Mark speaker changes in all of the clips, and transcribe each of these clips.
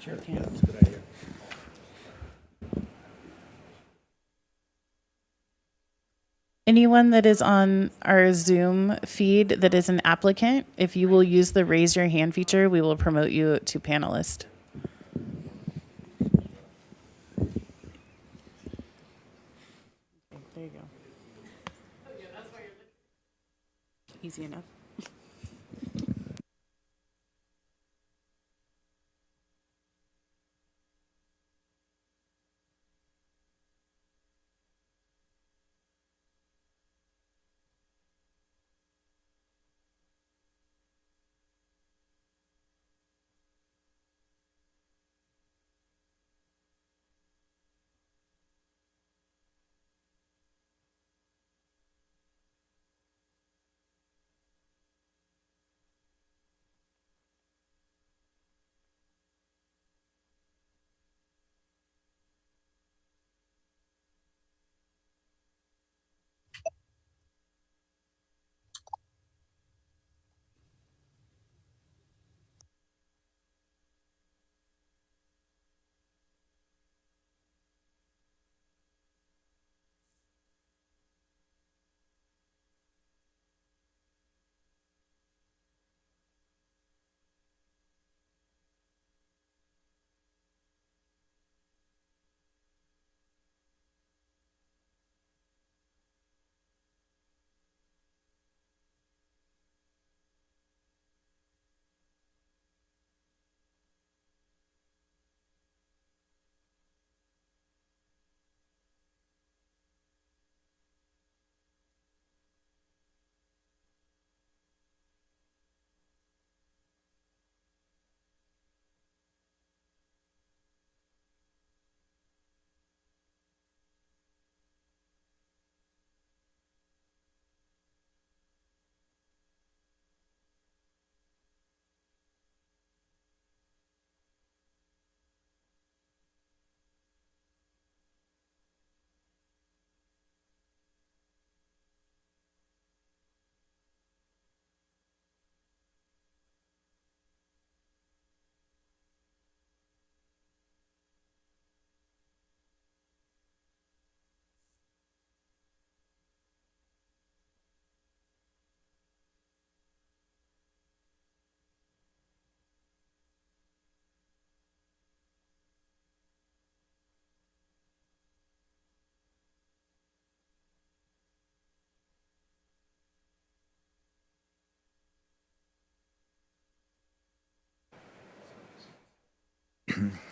Speaker 1: Sure. Yeah, that's a good idea.
Speaker 2: Anyone that is on our Zoom feed that is an applicant, if you will use the raise your hand feature, we will promote you to panelist. There you go. Easy enough.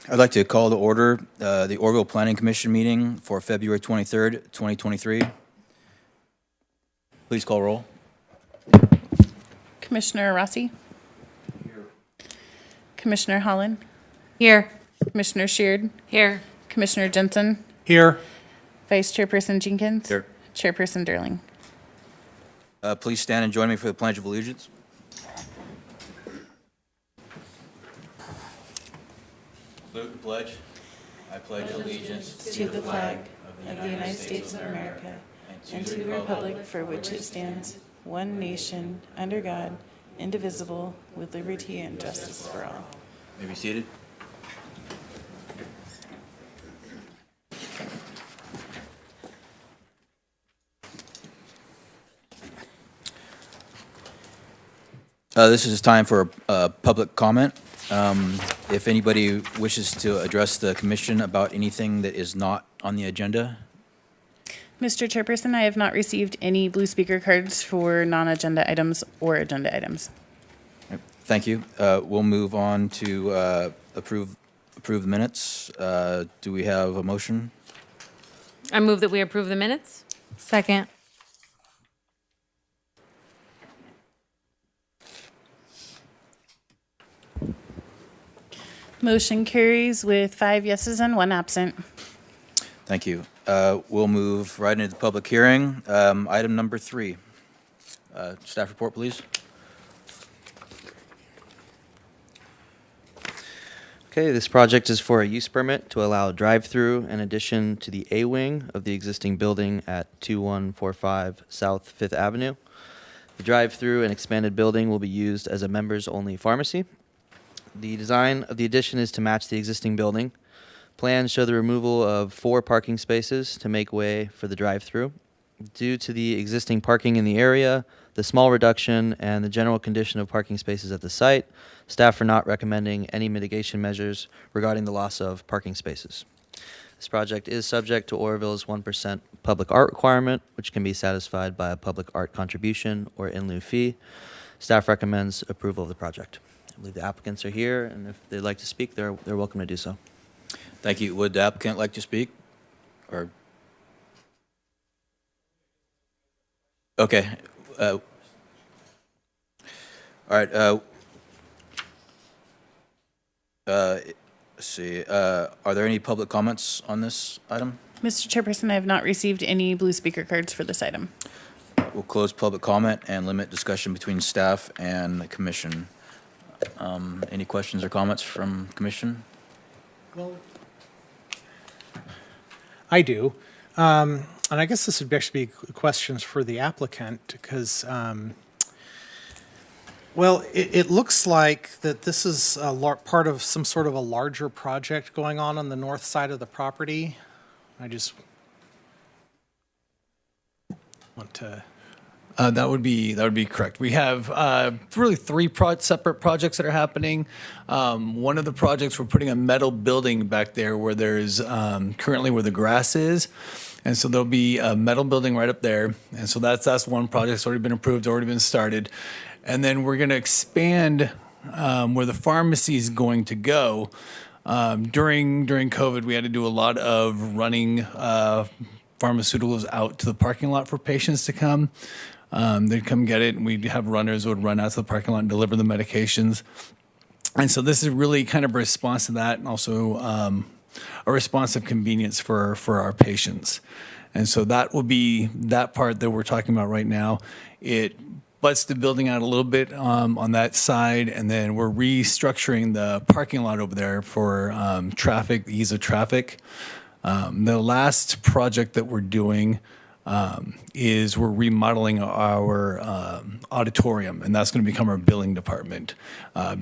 Speaker 3: I'd like to call to order the Oroville Planning Commission meeting for February 23rd, 2023. Please call roll.
Speaker 2: Commissioner Rossi? Here. Commissioner Holland?
Speaker 4: Here.
Speaker 2: Commissioner Sheard?
Speaker 4: Here.
Speaker 2: Commissioner Jensen?
Speaker 1: Here.
Speaker 2: Vice Chairperson Jenkins?
Speaker 3: Here.
Speaker 2: Chairperson Durling.
Speaker 3: Please stand and join me for the Pledge of Allegiance. Salute and pledge. I pledge allegiance
Speaker 2: To the flag of the United States of America and to the republic for which it stands, one nation, under God, indivisible, with liberty and justice for all.
Speaker 3: May be seated. This is time for public comment. If anybody wishes to address the commission about anything that is not on the agenda.
Speaker 2: Mr. Chairperson, I have not received any blue speaker cards for non-agenda items or agenda items.
Speaker 3: Thank you. We'll move on to approve the minutes. Do we have a motion?
Speaker 4: I move that we approve the minutes.
Speaker 5: Second.
Speaker 2: Motion carries with 5 yeses and 1 absent.
Speaker 3: Thank you. We'll move right into the public hearing. Item number 3. Staff report, please.
Speaker 6: Okay, this project is for a use permit to allow a drive-through in addition to the A wing of the existing building at 2145 South Fifth Avenue. The drive-through and expanded building will be used as a members-only pharmacy. The design of the addition is to match the existing building. Plans show the removal of 4 parking spaces to make way for the drive-through. Due to the existing parking in the area, the small reduction, and the general condition of parking spaces at the site, staff are not recommending any mitigation measures regarding the loss of parking spaces. This project is subject to Oroville's 1% public art requirement, which can be satisfied by a public art contribution or in lieu fee. Staff recommends approval of the project. I believe the applicants are here, and if they'd like to speak, they're welcome to do so.
Speaker 3: Thank you. Would the applicant like to speak? Or? Okay. All right. Let's see. Are there any public comments on this item?
Speaker 2: Mr. Chairperson, I have not received any blue speaker cards for this item.
Speaker 3: We'll close public comment and limit discussion between staff and the commission. Any questions or comments from commission?
Speaker 1: Well, I do. And I guess this would actually be questions for the applicant because, well, it looks like that this is a part of some sort of a larger project going on the north side of the property. I just want to...
Speaker 5: That would be correct. We have really 3 separate projects that are happening. One of the projects, we're putting a metal building back there where there's currently where the grass is. And so there'll be a metal building right up there. And so that's one project that's already been approved, already been started. And then we're going to expand where the pharmacy is going to go. During COVID, we had to do a lot of running pharmaceuticals out to the parking lot for patients to come. They'd come get it, and we'd have runners who would run out to the parking lot and deliver the medications. And so this is really kind of a response to that, and also a response of convenience for our patients. And so that will be that part that we're talking about right now. It butts the building out a little bit on that side, and then we're restructuring the parking lot over there for traffic, ease of traffic. The last project that we're doing is we're remodeling our auditorium, and that's going to become our billing department.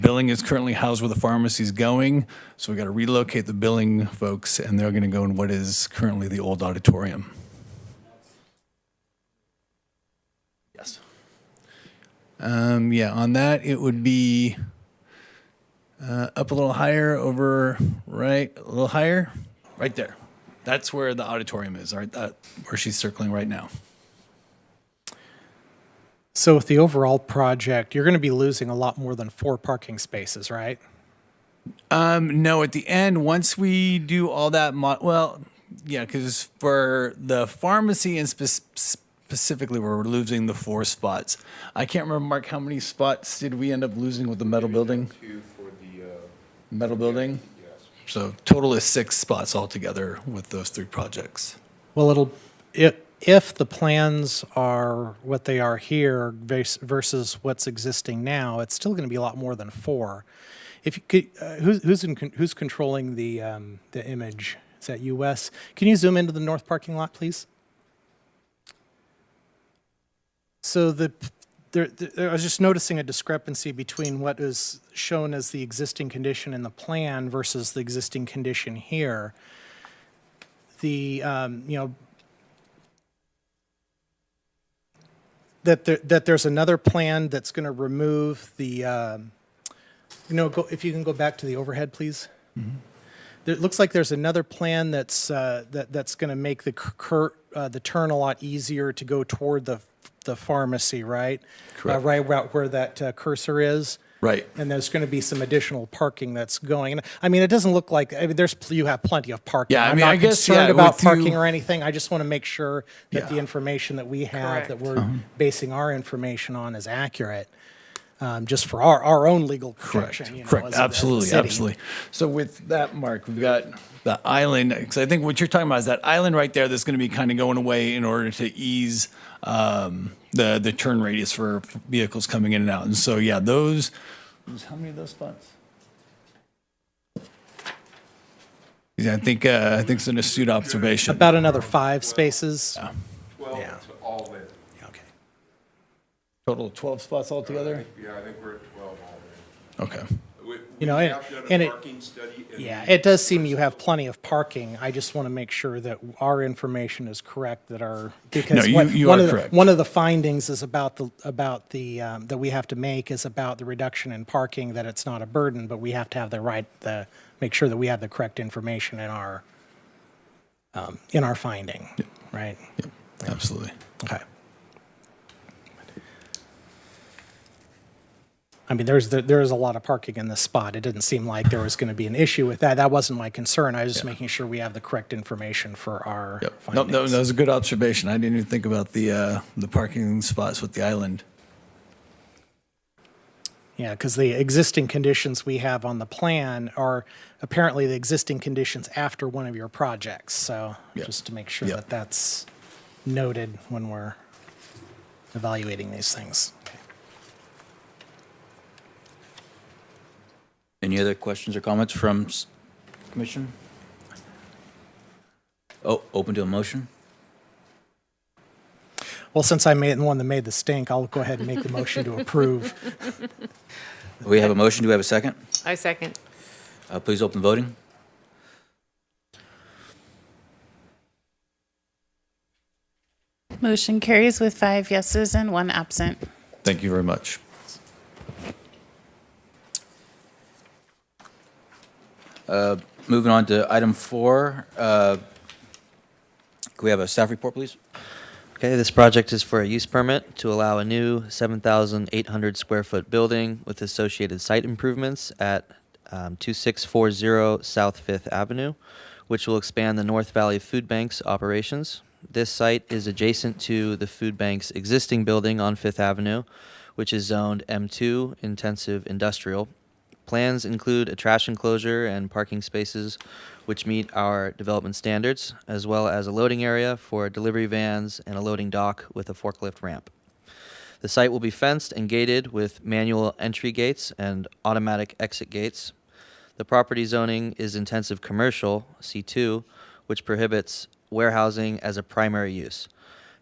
Speaker 5: Billing is currently housed where the pharmacy is going, so we got to relocate the billing folks, and they're going to go in what is currently the old auditorium. Yes. Yeah, on that it would be up a little higher, over right, a little higher, right there. That's where the auditorium is, right? Where she's circling right now.
Speaker 1: So with the overall project, you're going to be losing a lot more than 4 parking spaces, right?
Speaker 5: No, at the end, once we do all that, well, yeah, because for the pharmacy and specifically, we're losing the 4 spots. I can't remember, Mark, how many spots did we end up losing with the metal building?
Speaker 7: 2 for the
Speaker 5: Metal building?
Speaker 7: yes.
Speaker 5: So total is 6 spots altogether with those 3 projects.
Speaker 1: Well, if the plans are what they are here versus what's existing now, it's still going to be a lot more than 4. If you could, who's controlling the image? Is that US? Can you zoom into the north parking lot, please? So I was just noticing a discrepancy between what is shown as the existing condition in the plan versus the existing condition here. The that there's another plan that's going to remove the if you can go back to the overhead, please. Mm-hmm. It looks like there's another plan that's going to make the turn a lot easier to go toward the pharmacy, right?
Speaker 5: Correct.
Speaker 1: Right where that cursor is.
Speaker 5: Right.
Speaker 1: And there's going to be some additional parking that's going. And I mean, it doesn't look like you have plenty of parking.
Speaker 5: Yeah, I
Speaker 1: I'm
Speaker 5: mean,
Speaker 1: not
Speaker 5: I guess,
Speaker 1: concerned
Speaker 5: yeah,
Speaker 1: about
Speaker 5: with you-
Speaker 1: parking or anything. I just want to make sure that
Speaker 5: Yeah.
Speaker 1: the information that we have,
Speaker 4: Correct.
Speaker 1: that we're basing our information on, is accurate. Just for our own legal protection.
Speaker 5: Correct.
Speaker 1: as
Speaker 5: Correct.
Speaker 1: a
Speaker 5: Absolutely.
Speaker 1: city.
Speaker 5: Absolutely. So with that, Mark, we've got the island, because I think what you're talking about is that island right there that's going to be kind of going away in order to ease the turn radius for vehicles coming in and out. And so, yeah, those, how many of those spots? Yeah, I think it's an astute observation.
Speaker 1: About another 5 spaces.
Speaker 5: Yeah.
Speaker 7: 12
Speaker 1: Yeah.
Speaker 7: to all in.
Speaker 1: Okay.
Speaker 5: Total of 12 spots altogether?
Speaker 7: Yeah, I think we're at 12 all in.
Speaker 5: Okay.
Speaker 1: You know,
Speaker 7: We
Speaker 1: and,
Speaker 7: have done
Speaker 1: and
Speaker 7: a
Speaker 1: it,
Speaker 7: parking study. And
Speaker 1: yeah,
Speaker 7: we-
Speaker 1: it does seem you have plenty of parking. I just want to make sure that our information is correct, that our, because
Speaker 5: you
Speaker 1: one
Speaker 5: are
Speaker 1: of the,
Speaker 5: correct.
Speaker 1: one of the findings is about the, that we have to make is about the reduction in parking, that it's not a burden, but we have to have make sure that we have the correct information in our finding, right?
Speaker 5: Absolutely.
Speaker 1: Okay. I mean, there is a lot of parking in this spot. It didn't seem like there was going to be an issue with that. That wasn't my concern. I was just making sure we have the correct information for our
Speaker 5: Yep. No,
Speaker 1: findings.
Speaker 5: no, that was a good observation. I didn't even think about the parking spots with the island.
Speaker 1: Yeah, because the existing conditions we have on the plan are apparently the existing conditions after one of your projects. So
Speaker 5: Yep.
Speaker 1: just to make sure
Speaker 5: Yep.
Speaker 1: that that's noted when we're evaluating these things. Okay.
Speaker 3: Any other questions or comments from Commission? Oh, open to a motion?
Speaker 1: Well, since I'm the one that made the stink, I'll go ahead and make the motion to approve.
Speaker 3: We have a motion. Do we have a second?
Speaker 4: I second.
Speaker 3: Please open voting.
Speaker 2: Motion carries with 5 yeses and 1 absent.
Speaker 5: Thank you very much.
Speaker 3: Moving on to item 4. Can we have a staff report, please?
Speaker 6: Okay, this project is for a use permit to allow a new 7,800 square foot building with associated site improvements at 2640 South Fifth Avenue, which will expand the North Valley Food Bank's operations. This site is adjacent to the food bank's existing building on Fifth Avenue, which is zoned M2 Intensive Industrial. Plans include a trash enclosure and parking spaces which meet our development standards, as well as a loading area for delivery vans and a loading dock with a forklift ramp. The site will be fenced and gated with manual entry gates and automatic exit gates. The property zoning is intensive commercial, C2, which prohibits warehousing as a primary use.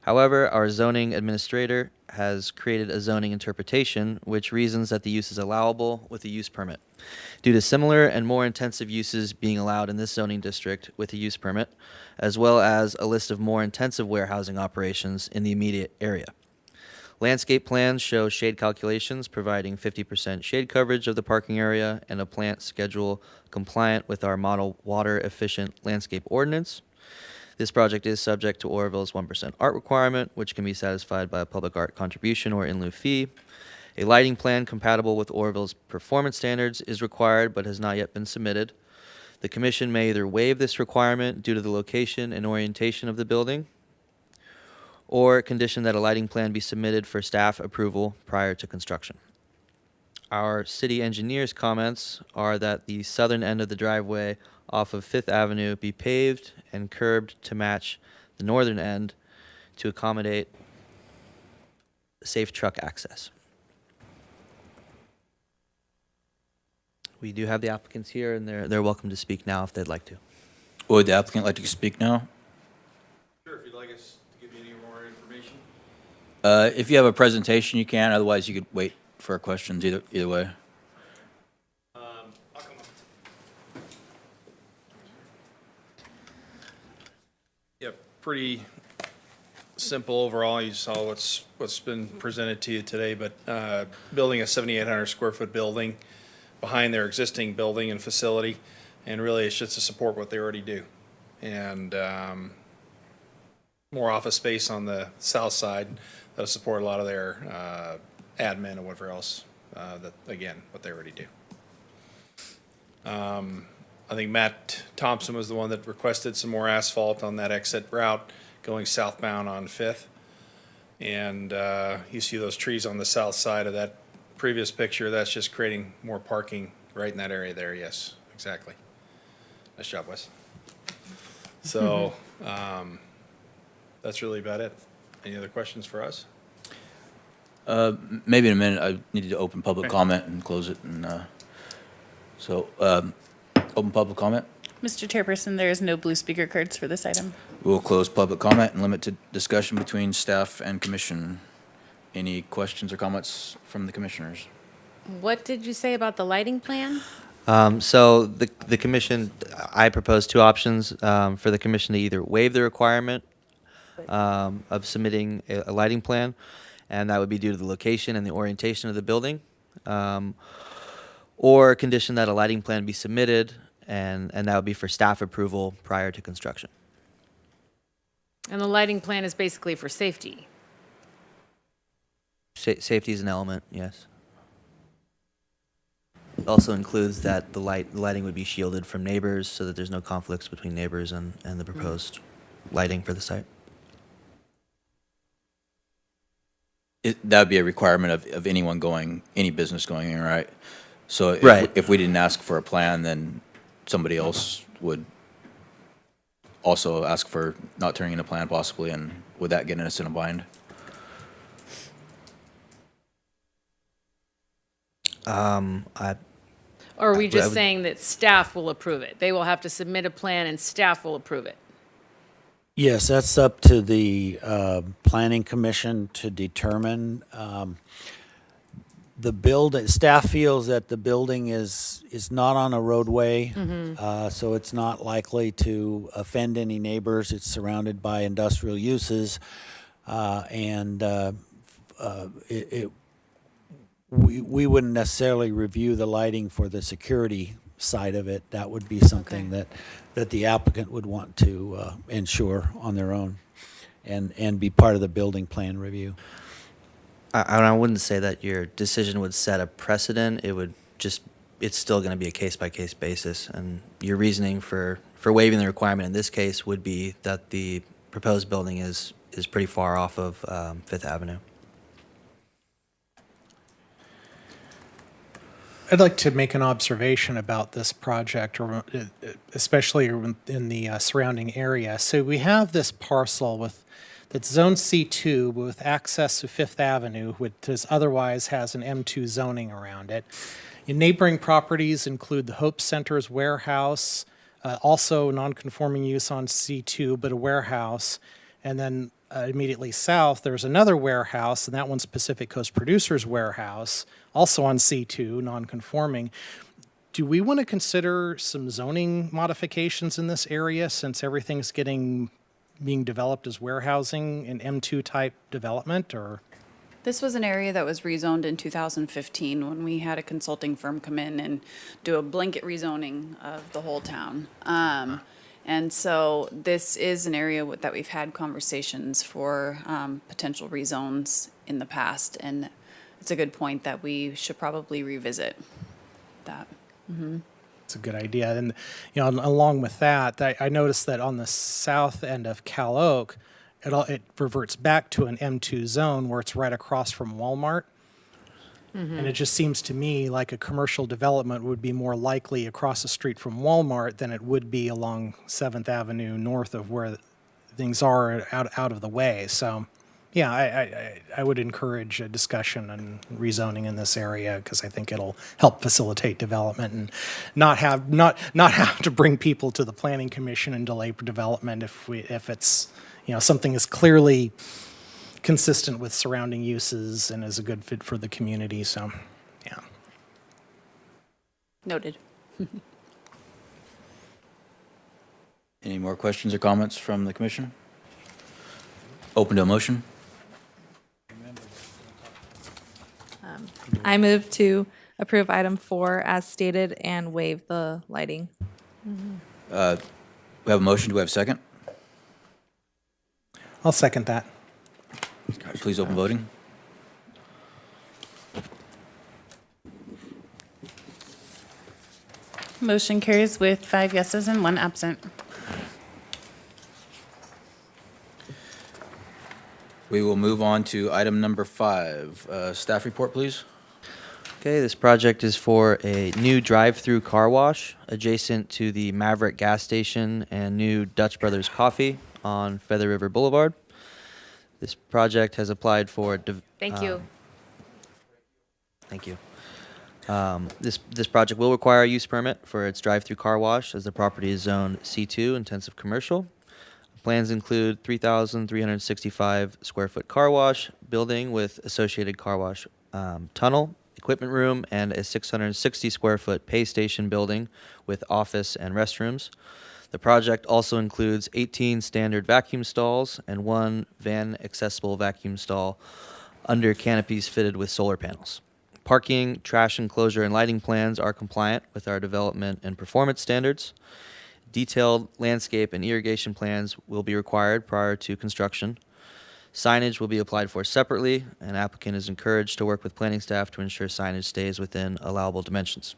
Speaker 6: However, our zoning administrator has created a zoning interpretation which reasons that the use is allowable with a use permit. Due to similar and more intensive uses being allowed in this zoning district with a use permit, as well as a list of more intensive warehousing operations in the immediate area. Landscape plans show shade calculations providing 50% shade coverage of the parking area and a plant schedule compliant with our model water efficient landscape ordinance. This project is subject to Oroville's 1% art requirement, which can be satisfied by a public art contribution or in lieu fee. A lighting plan compatible with Oroville's performance standards is required but has not yet been submitted. The commission may either waive this requirement due to the location and orientation of the building, or condition that a lighting plan be submitted for staff approval prior to construction. Our city engineer's comments are that the southern end of the driveway off of Fifth Avenue be paved and curbed to match the northern end to accommodate safe truck access. We do have the applicants here, and they're welcome to speak now if they'd like to.
Speaker 3: Would the applicant like to speak now?
Speaker 7: Sure, if you'd like us to give you any more information.
Speaker 3: If you have a presentation, you can. Otherwise, you could wait for questions either way.
Speaker 7: I'll come up. Yeah, pretty simple overall. You saw what's been presented to you today, but building a 7,800 square foot building behind their existing building and facility, and really it's just to support what they already do. And more office space on the south side that'll support a lot of their admin and whatever else, that, again, what they already do. I think Matt Thompson was the one that requested some more asphalt on that exit route going southbound on Fifth. And you see those trees on the south side of that previous picture, that's just creating more parking right in that area there, yes, exactly. Nice job, Wes. So, that's really about it. Any other questions for us?
Speaker 3: Maybe in a minute. I needed to open public comment and close it. And open public comment.
Speaker 2: Mr. Chairperson, there is no blue speaker cards for this item.
Speaker 3: We'll close public comment and limit to discussion between staff and commission. Any questions or comments from the commissioners?
Speaker 4: What did you say about the lighting plan?
Speaker 6: So the commission, I propose two options for the commission to either waive the requirement of submitting a lighting plan, and that would be due to the location and the orientation of the building, or condition that a lighting plan be submitted, and that would be for staff approval prior to construction.
Speaker 4: And the lighting plan is basically for safety.
Speaker 6: Safety is an element, yes. It also includes that the lighting would be shielded from neighbors so that there's no conflicts between neighbors and the proposed lighting for the site.
Speaker 3: That would be a requirement of anyone going, any business going in, right? So
Speaker 6: Right.
Speaker 3: if we didn't ask for a plan, then somebody else would also ask for not turning in a plan possibly, and would that get us in a bind?
Speaker 4: Or are we
Speaker 6: I
Speaker 4: just
Speaker 6: would-
Speaker 4: saying that staff will approve it? They will have to submit a plan and staff will approve it?
Speaker 8: Yes, that's up to the planning commission to determine. Staff feels that the building is not on a roadway, so it's not likely to offend any neighbors. It's surrounded by industrial uses, and we wouldn't necessarily review the lighting for the security side of it. That would be something that the applicant would want to ensure on their own and be part of the building plan review.
Speaker 6: I wouldn't say that your decision would set a precedent. It would just, it's still going to be a case-by-case basis. And your reasoning for waiving the requirement in this case would be that the proposed building is pretty far off of Fifth Avenue.
Speaker 1: I'd like to make an observation about this project, or especially in the surrounding area. So we have this parcel that's zone C2 with access to Fifth Avenue, which otherwise has an M2 zoning around it. Your neighboring properties include the Hope Center's warehouse, also non-conforming use on C2, but a warehouse. And then immediately south, there's another warehouse, and that one's Pacific Coast Producers Warehouse, also on C2, non-conforming. Do we want to consider some zoning modifications in this area since everything's being developed as warehousing and M2 type development, or?
Speaker 9: This was an area that was rezoned in 2015 when we had a consulting firm come in and do a blanket rezoning of the whole town. And so this is an area that we've had conversations for potential rezones in the past. And it's a good point that we should probably revisit that.
Speaker 1: It's a good idea. And, along with that, I noticed that on the south end of Cal Oak, it reverts back to an M2 zone where it's right across from Walmart. And it just seems to me like a commercial development would be more likely across the street from Walmart than it would be along 7th Avenue north of where things are out of the way. So, yeah, I would encourage a discussion on rezoning in this area because I think it'll help facilitate development and not have to bring people to the planning commission and delay development if it's something is clearly consistent with surrounding uses and is a good fit for the community. So, yeah.
Speaker 9: Noted.
Speaker 3: Any more questions or comments from the commission? Open to a motion?
Speaker 10: I move to approve item 4 as stated and waive the lighting.
Speaker 3: We have a motion. Do we have a second?
Speaker 1: I'll second that.
Speaker 3: Please open voting.
Speaker 2: Motion carries with 5 yeses and 1 absent.
Speaker 3: We will move on to item number 5. Staff report, please.
Speaker 6: Okay, this project is for a new drive-through car wash adjacent to the Maverick gas station and new Dutch Brothers Coffee on Feather River Boulevard. This project has applied for...
Speaker 4: Thank you.
Speaker 6: Thank you. This project will require a use permit for its drive-through car wash as the property is zoned C2 intensive commercial. Plans include 3,365 square foot car wash building with associated car wash tunnel equipment room and a 660 square foot pay station building with office and restrooms. The project also includes 18 standard vacuum stalls and 1 van accessible vacuum stall under canopies fitted with solar panels. Parking, trash enclosure, and lighting plans are compliant with our development and performance standards. Detailed landscape and irrigation plans will be required prior to construction. Signage will be applied for separately, and applicant is encouraged to work with planning staff to ensure signage stays within allowable dimensions.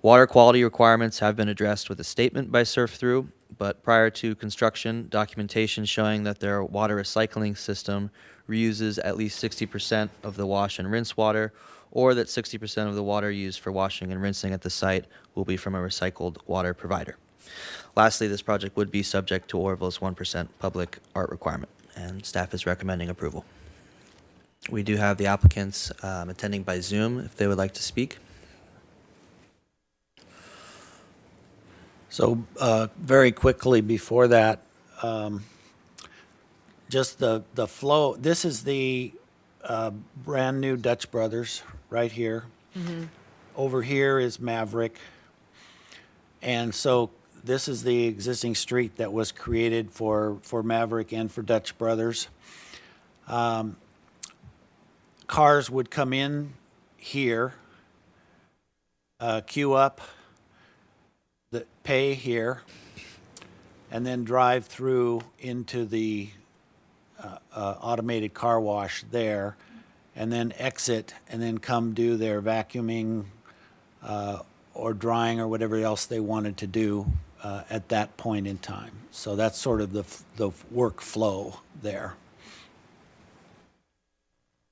Speaker 6: Water quality requirements have been addressed with a statement by Surf Through, but prior to construction, documentation showing that their water recycling system reuses at least 60% of the wash and rinse water, or that 60% of the water used for washing and rinsing at the site will be from a recycled water provider. Lastly, this project would be subject to Oroville's 1% public art requirement, and staff is recommending approval. We do have the applicants attending by Zoom if they would like to speak.
Speaker 8: So very quickly before that, just the flow. This is the brand new Dutch Brothers right here. Over here is Maverick. And so this is the existing street that was created for Maverick and for Dutch Brothers. Cars would come in here, queue up, pay here, and then drive through into the automated car wash there, and then exit, and then come do their vacuuming or drying or whatever else they wanted to do at that point in time. So that's sort of the workflow there.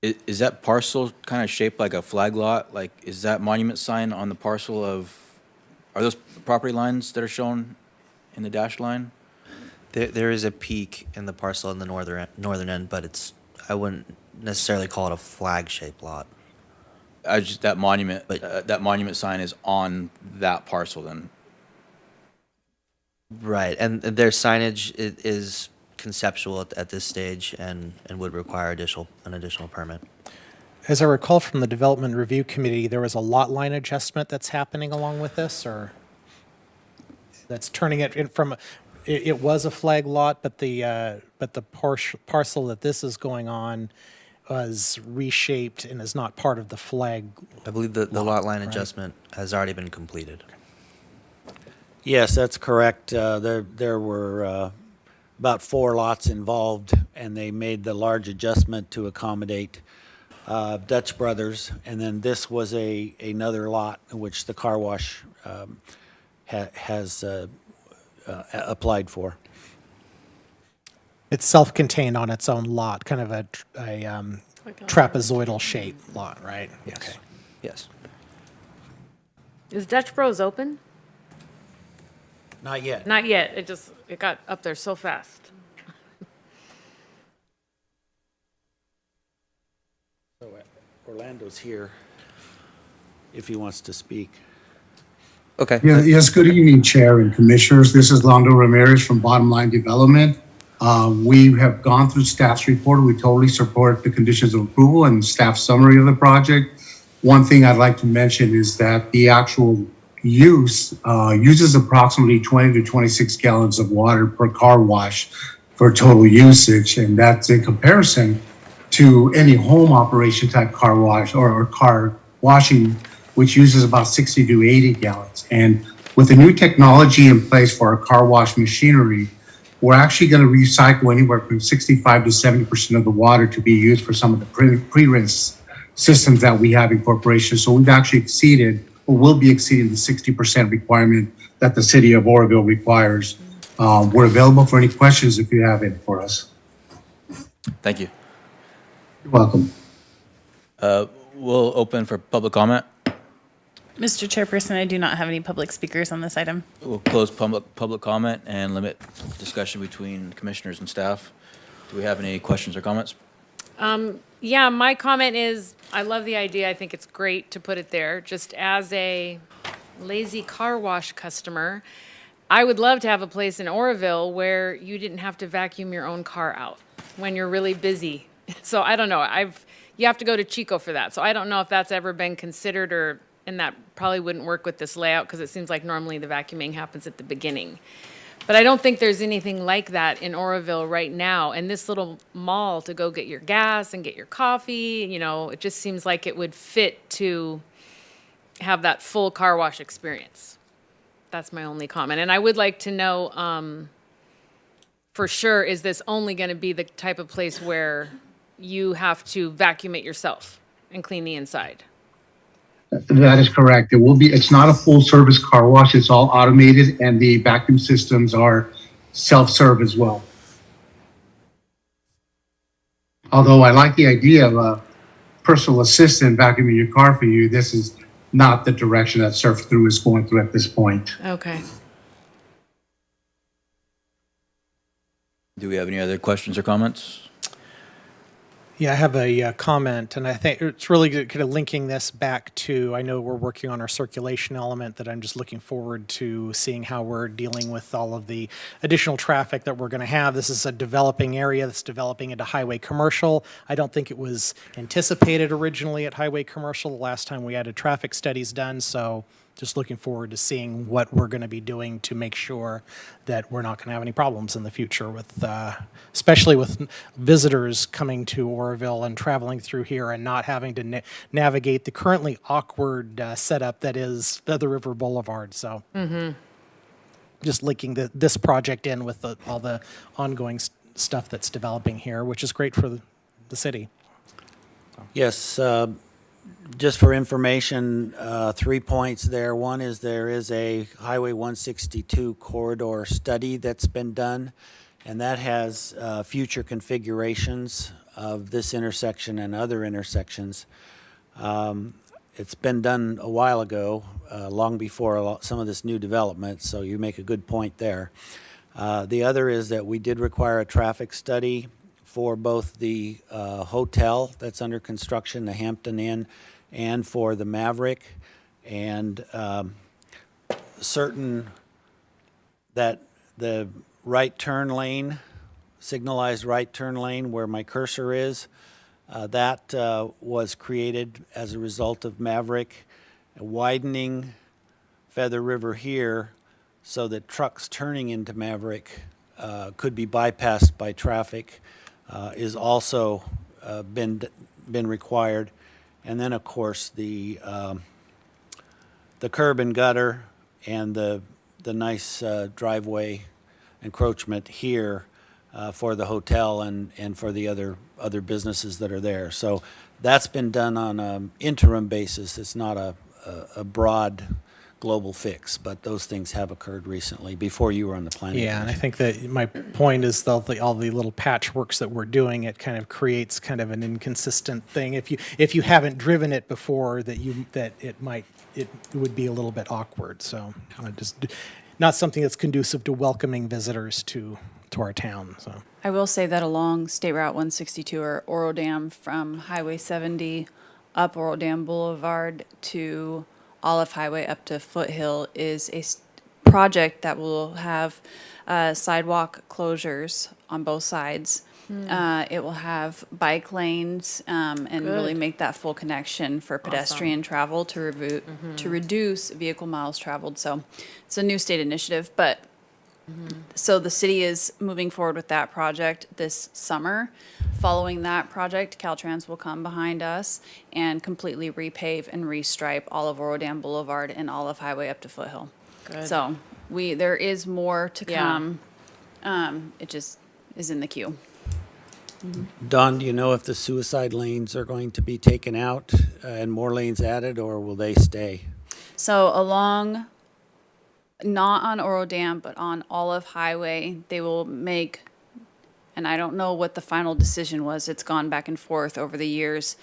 Speaker 3: Is that parcel kind of shaped like a flag lot? Like, is that monument sign on the parcel of, are those property lines that are shown in the dashed line?
Speaker 6: There is a peak in the parcel in the northern end, but I wouldn't necessarily call it a flag-shaped lot.
Speaker 3: That monument sign is on that parcel then?
Speaker 6: Right, and their signage is conceptual at this stage and would require an additional permit.
Speaker 1: As I recall from the Development Review Committee, there was a lot line adjustment that's happening along with this, or that's turning it in from, it was a flag lot, but the parcel that this is going on was reshaped and is not part of the flag.
Speaker 6: I believe the lot line
Speaker 1: right?
Speaker 6: adjustment has already been completed.
Speaker 8: Yes, that's correct. There were about 4 lots involved, and they made the large adjustment to accommodate Dutch Brothers, and then this was another lot in which the car wash has applied for.
Speaker 1: It's self-contained on its own lot, kind of a trapezoidal shape lot, right?
Speaker 6: Yes.
Speaker 1: Okay.
Speaker 6: Yes.
Speaker 4: Is Dutch Bros open?
Speaker 8: Not yet.
Speaker 4: Not yet. It got up there so fast.
Speaker 8: So Orlando's here if he wants to speak.
Speaker 6: Okay.
Speaker 11: Yeah, yes, good evening, Chair and Commissioners. This is Londo Ramirez from Bottom Line Development. We have gone through staff's report. We totally support the conditions of approval and staff summary of the project. One thing I'd like to mention is that the actual use uses approximately 20 to 26 gallons of water per car wash for total usage, and that's in comparison to any home operation type car wash or car washing, which uses about 60 to 80 gallons. And with the new technology in place for our car wash machinery, we're actually going to recycle anywhere from 65 to 70% of the water to be used for some of the pre-rinse systems that we have in corporations. So we've actually exceeded, or will be exceeding, the 60% requirement that the city of Oroville requires. We're available for any questions if you have it for us.
Speaker 3: Thank you.
Speaker 11: You're welcome.
Speaker 3: We'll open for public comment.
Speaker 2: Mr. Chairperson, I do not have any public speakers on this item.
Speaker 3: We'll close public comment and limit discussion between commissioners and staff. Do we have any questions or comments?
Speaker 4: Yeah, my comment is, I love the idea. I think it's great to put it there. Just as a lazy car wash customer, I would love to have a place in Oroville where you didn't have to vacuum your own car out when you're really busy. So I don't know. you have to go to Chico for that. So I don't know if that's ever been considered, or, and that probably wouldn't work with this layout because it seems like normally the vacuuming happens at the beginning. But I don't think there's anything like that in Oroville right now. And this little mall to go get your gas and get your coffee, you know, it just seems like it would fit to have that full car wash experience. That's my only comment. And I would like to know, for sure, is this only going to be the type of place where you have to vacuum it yourself and clean the inside?
Speaker 11: That is correct. It's not a full service car wash. It's all automated and the vacuum systems are self-serve as well. Although I like the idea of a personal assistant vacuuming your car for you, this is not the direction that Surf Through is going through at this point.
Speaker 4: Okay.
Speaker 3: Do we have any other questions or comments?
Speaker 1: Yeah, I have a comment, and I think it's really good, kind of linking this back to, I know we're working on our circulation element, that I'm just looking forward to seeing how we're dealing with all of the additional traffic that we're going to have. This is a developing area that's developing into highway commercial. I don't think it was anticipated originally at highway commercial the last time we had traffic studies done, so just looking forward to seeing what we're going to be doing to make sure that we're not going to have any problems in the future with, especially with visitors coming to Oroville and traveling through here and not having to navigate the currently awkward setup that is Feather River Boulevard. So just linking this project in with all the ongoing stuff that's developing here, which is great for the city.
Speaker 8: Yes, just for information, 3 points there. One is there is a Highway 162 corridor study that's been done, and that has future configurations of this intersection and other intersections. It's been done a while ago, long before some of this new development, so you make a good point there. The other is that we did require a traffic study for both the hotel that's under construction, the Hampton Inn, and for the Maverick, and certain that the right turn lane, signalized right turn lane where my cursor is, that was created as a result of Maverick widening Feather River here so that trucks turning into Maverick could be bypassed by traffic, is also been required. And then, of course, the curb and gutter and the nice driveway encroachment here for the hotel and for the other businesses that are there. So that's been done on an interim basis. It's not a broad global fix, but those things have occurred recently before you were on the planning.
Speaker 1: Yeah, and I think that my point is all the little patchworks that we're doing, it kind of creates kind of an inconsistent thing. If you haven't driven it before, that it would be a little bit awkward. So just not something that's conducive to welcoming visitors to our town. So
Speaker 9: I will say that along State Route 162 or Oro Dam from Highway 70 up Oro Dam Boulevard to Olive Highway up to Foothill is a project that will have sidewalk closures on both sides. It will have bike lanes and really make that full connection for pedestrian travel to reduce vehicle miles traveled. So it's a new state initiative, but so the city is moving forward with that project this summer. Following that project, Caltrans will come behind us and completely repave and restripe all of Oro Dam Boulevard and Olive Highway up to Foothill.
Speaker 4: Good.
Speaker 9: So there is more to
Speaker 4: Yeah.
Speaker 9: come. It just is in the queue.
Speaker 8: Don, do you know if the suicide lanes are going to be taken out and more lanes added, or will they stay?
Speaker 9: So along, not on Oro Dam, but on Olive Highway, they will make, and I don't know what the final decision was, it's gone back and forth over the years,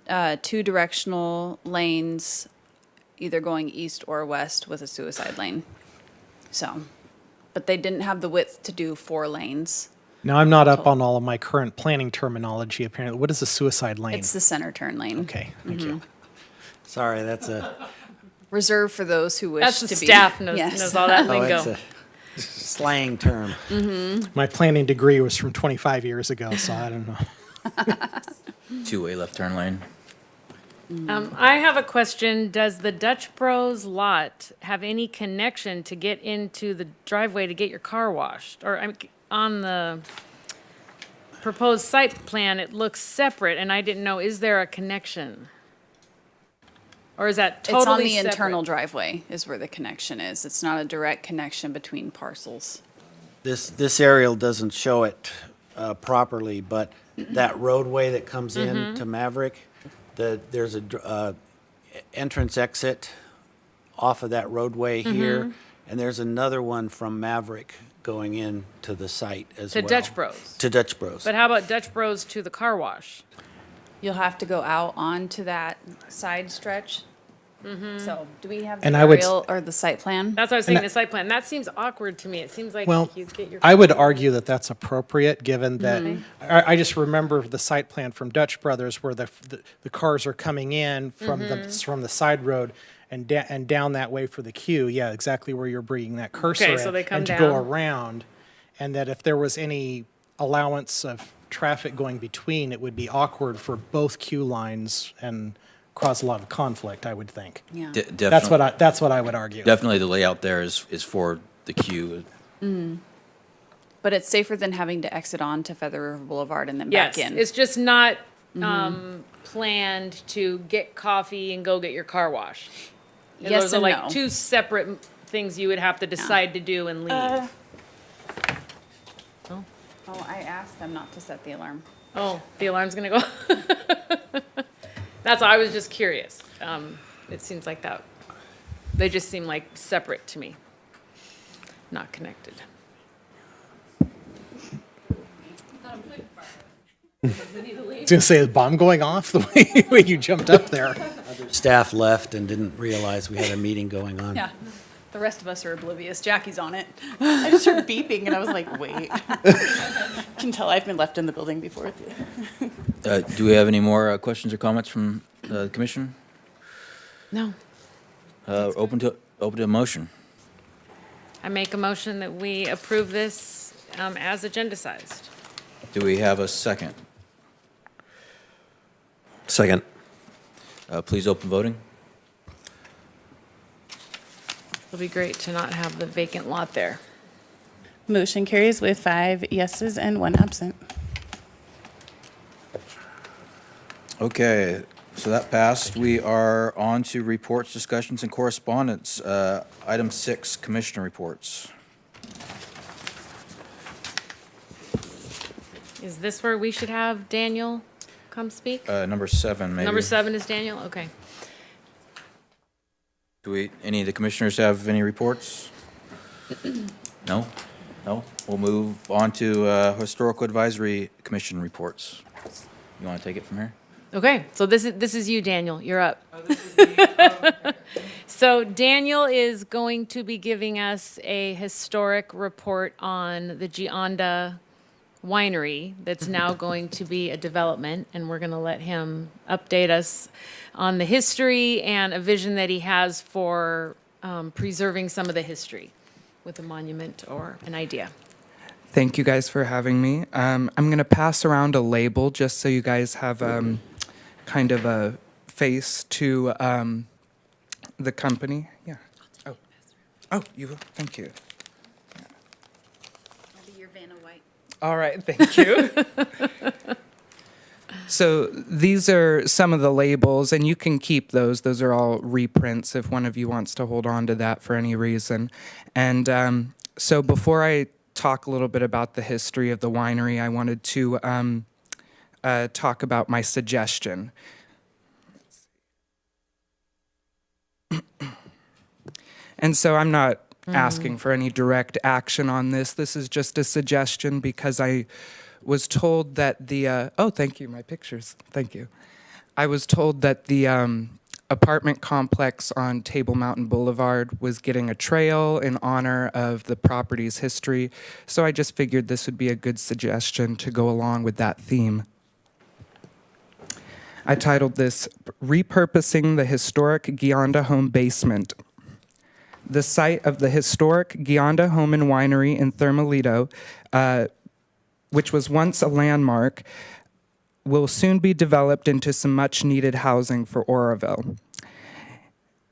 Speaker 9: 2 directional lanes, either going east or west with a suicide lane. So, but they didn't have the width to do 4 lanes.
Speaker 1: now I'm not up on all of my current planning terminology. Apparently, what is a suicide lane?
Speaker 9: It's the center turn lane.
Speaker 1: Okay, thank you.
Speaker 8: Sorry, that's a
Speaker 9: Reserved for those who wish
Speaker 4: That's
Speaker 9: to
Speaker 4: the
Speaker 9: be.
Speaker 4: staff knows,
Speaker 9: Yes.
Speaker 4: knows all that lingo.
Speaker 8: it's a slang term.
Speaker 1: My planning degree was from 25 years ago, so I don't know.
Speaker 3: Two-way left turn lane.
Speaker 4: I have a question. Does the Dutch Bros lot have any connection to get into the driveway to get your car washed? Or on the proposed site plan, it looks separate, and I didn't know, is there a connection? Or is that totally
Speaker 9: It's on the
Speaker 4: separate?
Speaker 9: internal driveway is where the connection is. It's not a direct connection between parcels.
Speaker 8: This aerial doesn't show it properly, but that roadway that comes in to Maverick, there's a entrance exit off of that roadway here, and there's another one from Maverick going in to the site as
Speaker 4: To
Speaker 8: well.
Speaker 4: Dutch Bros.
Speaker 8: To Dutch Bros.
Speaker 4: But how about Dutch Bros to the car wash?
Speaker 9: You'll have to go out onto that side stretch. So, do we have the
Speaker 1: And I would-
Speaker 9: aerial or the site plan?
Speaker 4: That's what I was saying, the site plan. That seems awkward to me. It seems like
Speaker 1: Well,
Speaker 4: you get your.
Speaker 1: I would argue that that's appropriate, given that, I just remember the site plan from Dutch Brothers where the cars are coming in from the side road and down that way for the queue. Yeah, exactly where you're bringing that cursor
Speaker 4: Okay,
Speaker 1: in.
Speaker 4: so they come
Speaker 1: and to go
Speaker 4: down.
Speaker 1: around, and that if there was any allowance of traffic going between, it would be awkward for both queue lines and cause a lot of conflict, I would think.
Speaker 9: Yeah.
Speaker 1: That's what I would argue.
Speaker 3: Definitely the layout there is for the queue.
Speaker 9: But it's safer than having to exit onto Feather River Boulevard and then back
Speaker 4: Yes,
Speaker 9: in.
Speaker 4: it's just not planned to get coffee and go get your car washed.
Speaker 9: Yes
Speaker 4: Those are
Speaker 9: and
Speaker 4: like
Speaker 9: no.
Speaker 4: two separate things you would have to decide to do and leave.
Speaker 9: Oh, I asked them not to set the alarm.
Speaker 4: Oh, the alarm's gonna go. That's all, I was just curious. It seems like that, they just seem like separate to me, not connected.
Speaker 1: I was gonna say, the bomb going off the way you jumped up there.
Speaker 8: Staff left and didn't realize we had a meeting going on.
Speaker 9: Yeah. The rest of us are oblivious. Jackie's on it. I just heard beeping and I was like, wait. Can tell I've been left in the building before.
Speaker 3: Do we have any more questions or comments from the commission?
Speaker 4: No.
Speaker 3: Open to a motion.
Speaker 4: I make a motion that we approve this as agenda-sized.
Speaker 3: Do we have a second?
Speaker 12: Second.
Speaker 3: Please open voting.
Speaker 4: It'll be great to not have the vacant lot there.
Speaker 2: Motion carries with 5 yeses and 1 absent.
Speaker 3: Okay, so that passed. We are on to reports, discussions, and correspondence. Item 6, commissioner reports.
Speaker 4: Is this where we should have Daniel come speak?
Speaker 3: Number 7, maybe.
Speaker 4: Number 7 is Daniel? Okay.
Speaker 3: Do any of the commissioners have any reports? No? No? We'll move on to Historical Advisory Commission reports. You want to take it from here?
Speaker 4: Okay, so this is you, Daniel. You're up. So Daniel is going to be giving us a historic report on the Gionda Winery that's now going to be a development, and we're going to let him update us on the history and a vision that he has for preserving some of the history with a monument or an idea.
Speaker 13: Thank you guys for having me. I'm going to pass around a label just so you guys have kind of a face to the company. Yeah. Oh, you will? Thank you.
Speaker 9: I'll be your Vanna White.
Speaker 13: All right, thank you. So these are some of the labels, and you can keep those. Those are all reprints if one of you wants to hold on to that for any reason. And so before I talk a little bit about the history of the winery, I wanted to talk about my suggestion. And so I'm not asking for any direct action on this. This is just a suggestion because I was told that the oh, thank you, my pictures. Thank you. I was told that the apartment complex on Table Mountain Boulevard was getting a trail in honor of the property's history. So I just figured this would be a good suggestion to go along with that theme. I titled this Repurposing the Historic Gionda Home Basement. The site of the historic Gionda Home and Winery in Thermalito, which was once a landmark, will soon be developed into some much-needed housing for Oroville.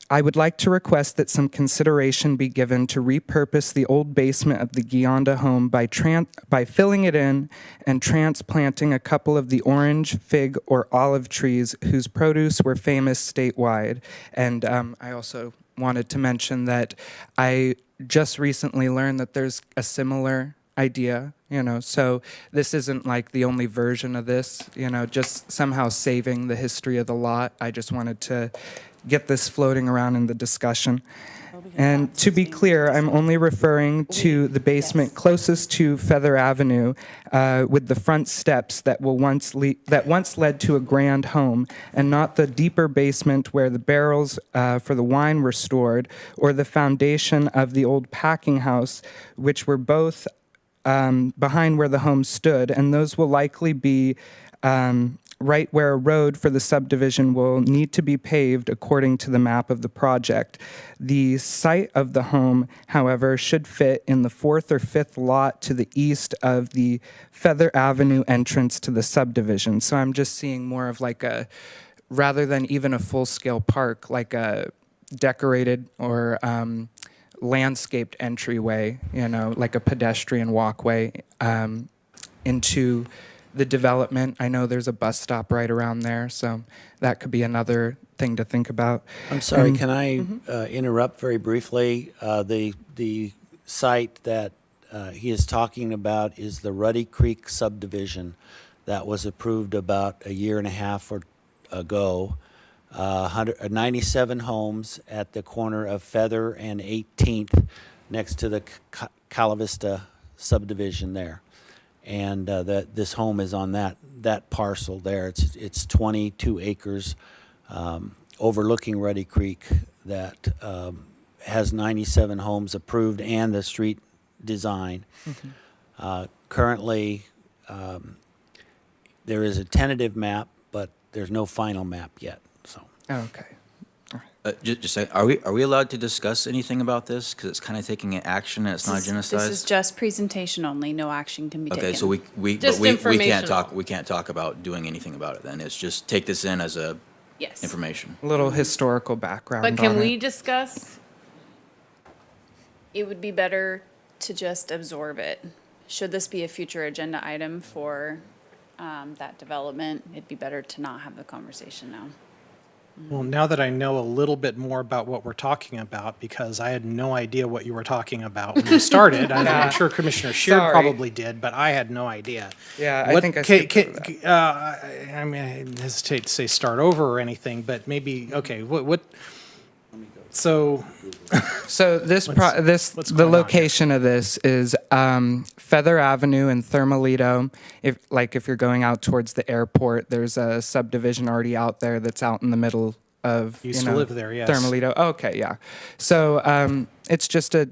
Speaker 13: I would like to request that some consideration be given to repurpose the old basement of the Gionda home by filling it in and transplanting a couple of the orange, fig, or olive trees whose produce were famous statewide. And I also wanted to mention that I just recently learned that there's a similar idea, so this isn't like the only version of this, just somehow saving the history of the lot. I just wanted to get this floating around in the discussion. And to be clear, I'm only referring to the basement closest to Feather Avenue with the front steps that once led to a grand home, and not the deeper basement where the barrels for the wine were stored, or the foundation of the old packing house, which were both behind where the home stood, and those will likely be right where a road for the subdivision will need to be paved according to the map of the project. The site of the home, however, should fit in the 4th or 5th lot to the east of the Feather Avenue entrance to the subdivision. So I'm just seeing more of like rather than even a full-scale park, like a decorated or landscaped entryway, like a pedestrian walkway into the development. I know there's a bus stop right around there, so that could be another thing to think about.
Speaker 8: I'm sorry, can I interrupt very briefly? The site that he is talking about is the Ruddy Creek subdivision that was approved about a year and a half ago. 97 homes at the corner of Feather and 18th next to the Calavista subdivision there. And this home is on that parcel there. It's 22 acres overlooking Ruddy Creek that has 97 homes approved and the street design. Currently, there is a tentative map, but there's no final map yet. So
Speaker 13: Okay.
Speaker 3: Just say, are we allowed to discuss anything about this? Because it's kind of taking an action and it's not
Speaker 9: This is
Speaker 3: agendized?
Speaker 9: just presentation only, no action can be taken.
Speaker 3: Okay, so we
Speaker 4: Just informational.
Speaker 3: we can't talk about doing anything about it then. It's just take this in as a
Speaker 9: Yes.
Speaker 3: information.
Speaker 13: A little historical background
Speaker 4: But can
Speaker 13: on
Speaker 4: we
Speaker 13: it.
Speaker 4: discuss?
Speaker 9: It would be better to just absorb it. Should this be a future agenda item for that development, it'd be better to not have the conversation now.
Speaker 1: Well, now that I know a little bit more about what we're talking about, because I had no idea what you were talking about when you started. I'm sure Commissioner Sheard
Speaker 13: Sorry.
Speaker 1: probably did, but I had no idea.
Speaker 13: Yeah, I
Speaker 1: What
Speaker 13: think I
Speaker 1: ca-
Speaker 13: skipped over
Speaker 1: I mean, I hesitate to say start over or anything, but maybe, okay, what, so,
Speaker 13: So this
Speaker 1: what's
Speaker 13: the
Speaker 1: going on here?
Speaker 13: location of this is Feather Avenue in Thermalito. If you're going out towards the airport, there's a subdivision already out there that's out in the middle of
Speaker 1: Used to live there, yes.
Speaker 13: Thermalito. Okay, yeah. So it's just a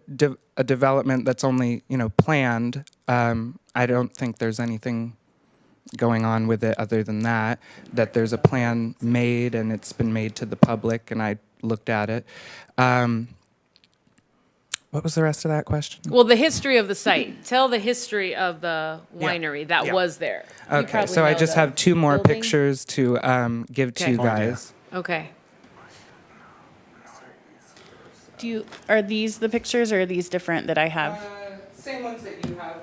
Speaker 13: development that's only planned. I don't think there's anything going on with it other than that there's a plan made and it's been made to the public, and I looked at it. What was the rest of that question?
Speaker 4: Well, the history of the site. Tell the history of the winery that
Speaker 13: Yeah.
Speaker 4: was there. You
Speaker 13: Okay,
Speaker 4: probably
Speaker 13: so I
Speaker 4: know
Speaker 13: just
Speaker 4: the
Speaker 13: have two more
Speaker 4: building.
Speaker 13: pictures to give to
Speaker 4: Okay.
Speaker 13: you guys.
Speaker 4: Okay.
Speaker 2: Are these the pictures or are these different that I have?
Speaker 13: Same ones that you have.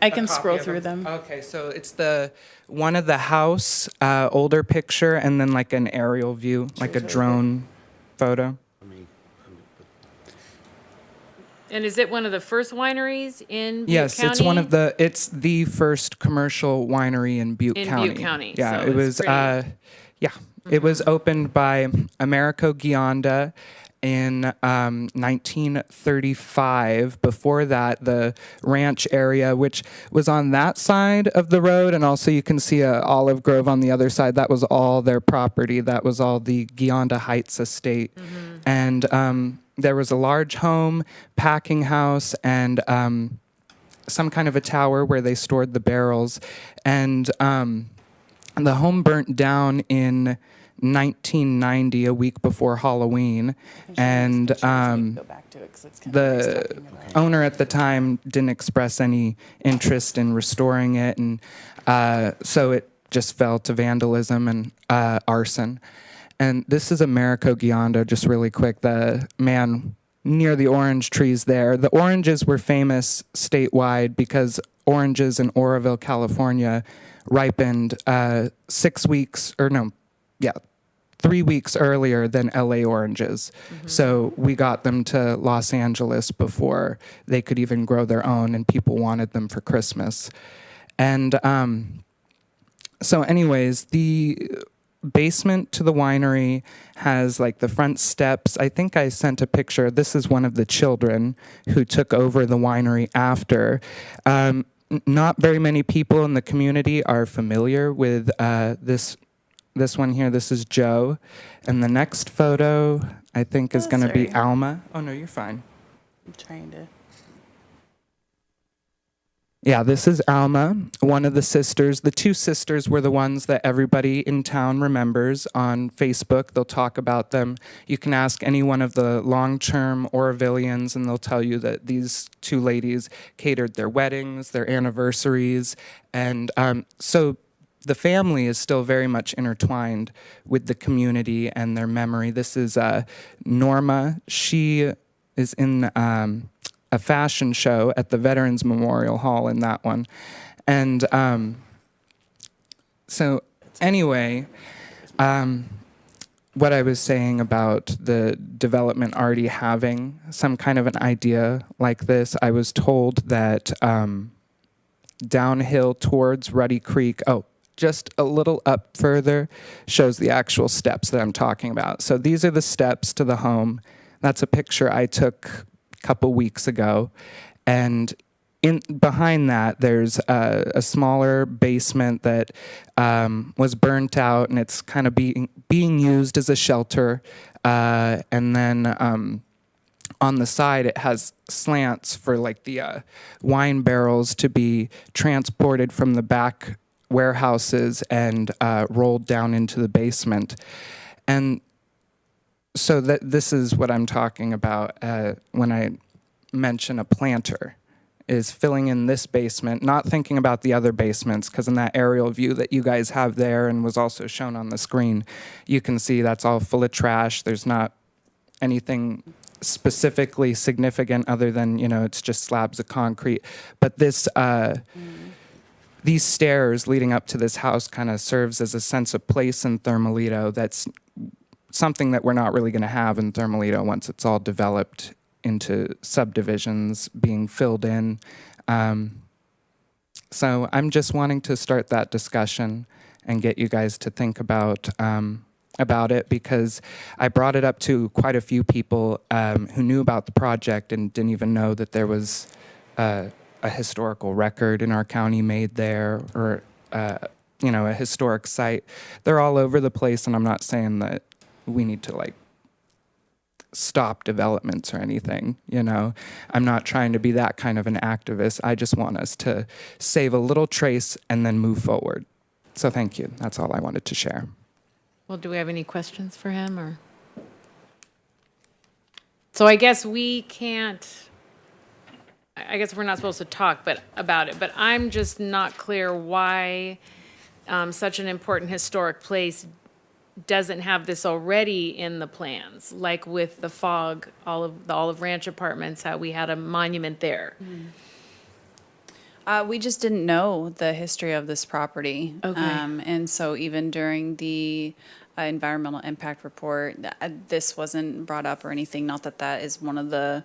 Speaker 2: I can scroll through them.
Speaker 13: Okay, so it's the one of the house, older picture, and then like an aerial view, like a drone photo.
Speaker 4: And is it one of the first wineries in Butte
Speaker 13: Yes,
Speaker 4: County?
Speaker 13: it's the first commercial winery in Butte
Speaker 4: In
Speaker 13: County.
Speaker 4: Butte County,
Speaker 13: Yeah,
Speaker 4: so
Speaker 13: it
Speaker 4: it's
Speaker 13: was.
Speaker 4: pretty-
Speaker 13: It was opened by Americo Gionda in 1935. Before that, the ranch area, which was on that side of the road, and also you can see a olive grove on the other side. That was all their property. That was all the Gionda Heights estate, and there was a large home, packing house, and some kind of a tower where they stored the barrels, and the home burnt down in 1990, a week before Halloween, and
Speaker 2: Go back to it 'cause it's kind of nice
Speaker 13: the
Speaker 2: talking about it.
Speaker 13: owner at the time didn't express any interest in restoring it, and so it just fell to vandalism and arson. And this is Americo Giondo, just really quick, the man near the orange trees there. The oranges were famous statewide because oranges in Oroville, California ripened 3 weeks earlier than LA oranges. So we got them to Los Angeles before they could even grow their own, and people wanted them for Christmas. And so anyways, the basement to the winery has like the front steps. I think I sent a picture. This is one of the children who took over the winery after. Not very many people in the community are familiar with this one here. This is Joe. And the next photo, I think, is going to be
Speaker 2: sorry.
Speaker 13: Alma. Oh, no, you're fine.
Speaker 2: I'm trying to.
Speaker 13: Yeah, this is Alma, one of the sisters. The two sisters were the ones that everybody in town remembers on Facebook. They'll talk about them. You can ask any one of the long-term Orovillians, and they'll tell you that these two ladies catered their weddings, their anniversaries. And so the family is still very much intertwined with the community and their memory. This is Norma. She is in a fashion show at the Veterans Memorial Hall in that one. And so anyway, what I was saying about the development already having some kind of an idea like this, I was told that downhill towards Ruddy Creek, just a little up further, shows the actual steps that I'm talking about. So these are the steps to the home. That's a picture I took couple weeks ago, and behind that there's a smaller basement that was burnt out, and it's kind of being used as a shelter, and then on the side it has slants for like the wine barrels to be transported from the back warehouses and rolled down into the basement. And so this is what I'm talking about when I mention a planter, is filling in this basement, not thinking about the other basements, because in that aerial view that you guys have there and was also shown on the screen, you can see that's all full of trash. There's not anything specifically significant other than, it's just slabs of concrete. But this these stairs leading up to this house kind of serves as a sense of place in Thermalito that's something that we're not really going to have in Thermalito once it's all developed into subdivisions being filled in. So I'm just wanting to start that discussion and get you guys to think about it, because I brought it up to quite a few people who knew about the project and didn't even know that there was a historical record in our county made there, or a historic site. They're all over the place, and I'm not saying that we need to stop developments or anything, I'm not trying to be that kind of an activist. I just want us to save a little trace and then move forward. So thank you. That's all I wanted to share.
Speaker 4: Well, do we have any questions for him, or? So I guess we can't, I guess we're not supposed to talk about it, but I'm just not clear why such an important historic place doesn't have this already in the plans, like with the FOG, the Olive Ranch Apartments, how we had a monument there.
Speaker 9: We just didn't know the history of this property.
Speaker 4: Okay.
Speaker 9: And so even during the environmental impact report, this wasn't brought up or anything. Not that that is one of the,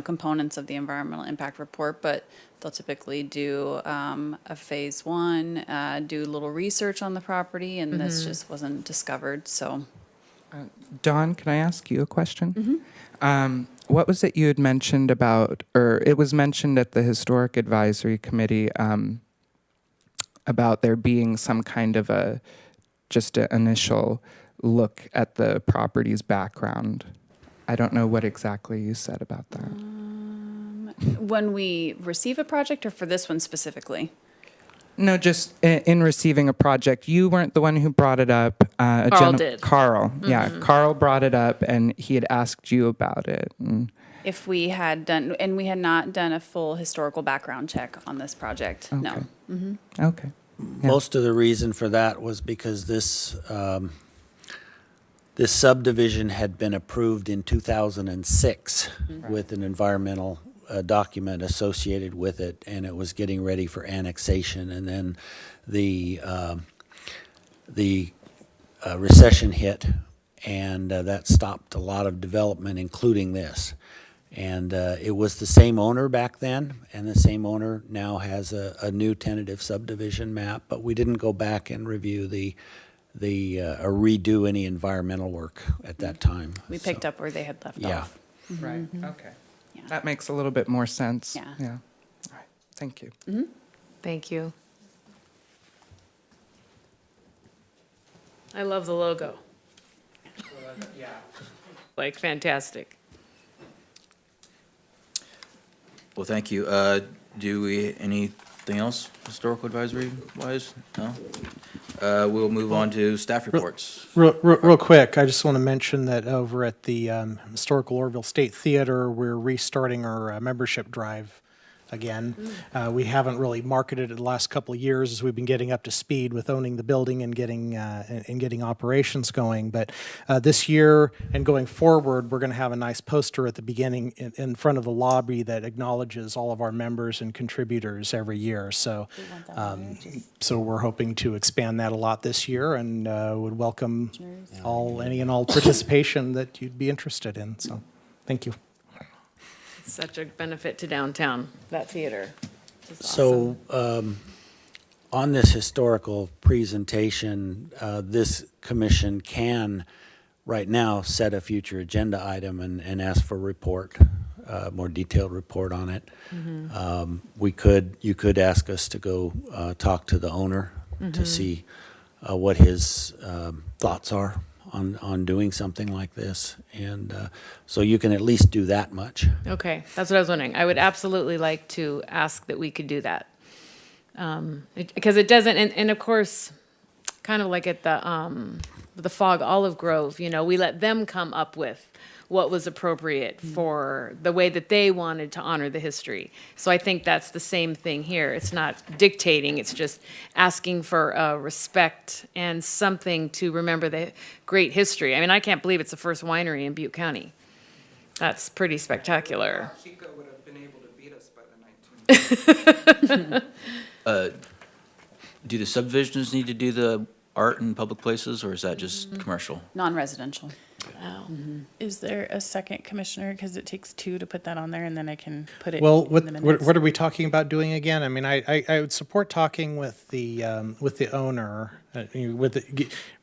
Speaker 9: components of the environmental impact report, but they'll typically do a phase one, do a little research on the property, and this just wasn't discovered, so.
Speaker 13: Dawn, can I ask you a question? What was it you had mentioned about, or it was mentioned at the Historic Advisory Committee about there being some kind of just an initial look at the property's background? I don't know what exactly you said about that.
Speaker 9: When we receive a project, or for this one specifically?
Speaker 13: No, just in receiving a project. You weren't the one who brought it up.
Speaker 4: Carl did.
Speaker 13: Carl, yeah. Carl brought it up, and he had asked you about it.
Speaker 9: If we had done, and we had not done a full historical background check on this project, no.
Speaker 13: Okay.
Speaker 8: Most of the reason for that was because this subdivision had been approved in 2006 with an environmental document associated with it, and it was getting ready for annexation. And then the recession hit, and that stopped a lot of development, including this. And it was the same owner back then, and the same owner now has a new tentative subdivision map, but we didn't go back and review or redo any environmental work at that time.
Speaker 9: We picked up where they had left
Speaker 8: Yeah.
Speaker 9: off.
Speaker 13: Right, okay.
Speaker 9: Yeah.
Speaker 13: That makes a little bit more sense.
Speaker 9: Yeah.
Speaker 13: Yeah. All right, thank you.
Speaker 4: Thank you. I love the logo. Like, fantastic.
Speaker 3: Well, thank you. Do we, anything else historical advisory wise? No? We'll move on to staff reports.
Speaker 1: Real quick, I just want to mention that over at the Historical Oroville State Theater, we're restarting our membership drive again. We haven't really marketed it the last couple of years as we've been getting up to speed with owning the building and getting operations going. But this year and going forward, we're going to have a nice poster at the beginning in front of the lobby that acknowledges all of our members and contributors every year. So, so we're hoping to expand that a lot this year, and would welcome any and all participation that you'd be interested in. So, thank you.
Speaker 4: Such a benefit to downtown, that theater. It's
Speaker 8: So,
Speaker 4: awesome.
Speaker 8: on this historical presentation, this commission can, right now, set a future agenda item and ask for a report, more detailed report on it. You could ask us to go talk to the owner to see what his thoughts are on doing something like this. And so you can at least do that much.
Speaker 4: Okay, that's what I was wondering. I would absolutely like to ask that we could do that. Because it doesn't, and of course, kind of like at the Fog Olive Grove, you know, we let them come up with what was appropriate for the way that they wanted to honor the history. So I think that's the same thing here. It's not dictating, it's just asking for respect and something to remember the great history. I mean, I can't believe it's the first winery in Butte County. That's pretty spectacular.
Speaker 13: Chico would have been able to beat us by the 19th.
Speaker 3: Do the subdivisions need to do the art in public places, or is that just commercial?
Speaker 9: Non-residential.
Speaker 2: Wow. Is there a second commissioner? Because it takes two to put that on there, and then I can put it
Speaker 1: Well,
Speaker 2: in the minutes.
Speaker 1: what are we talking about doing again? I mean, I would support talking with the owner,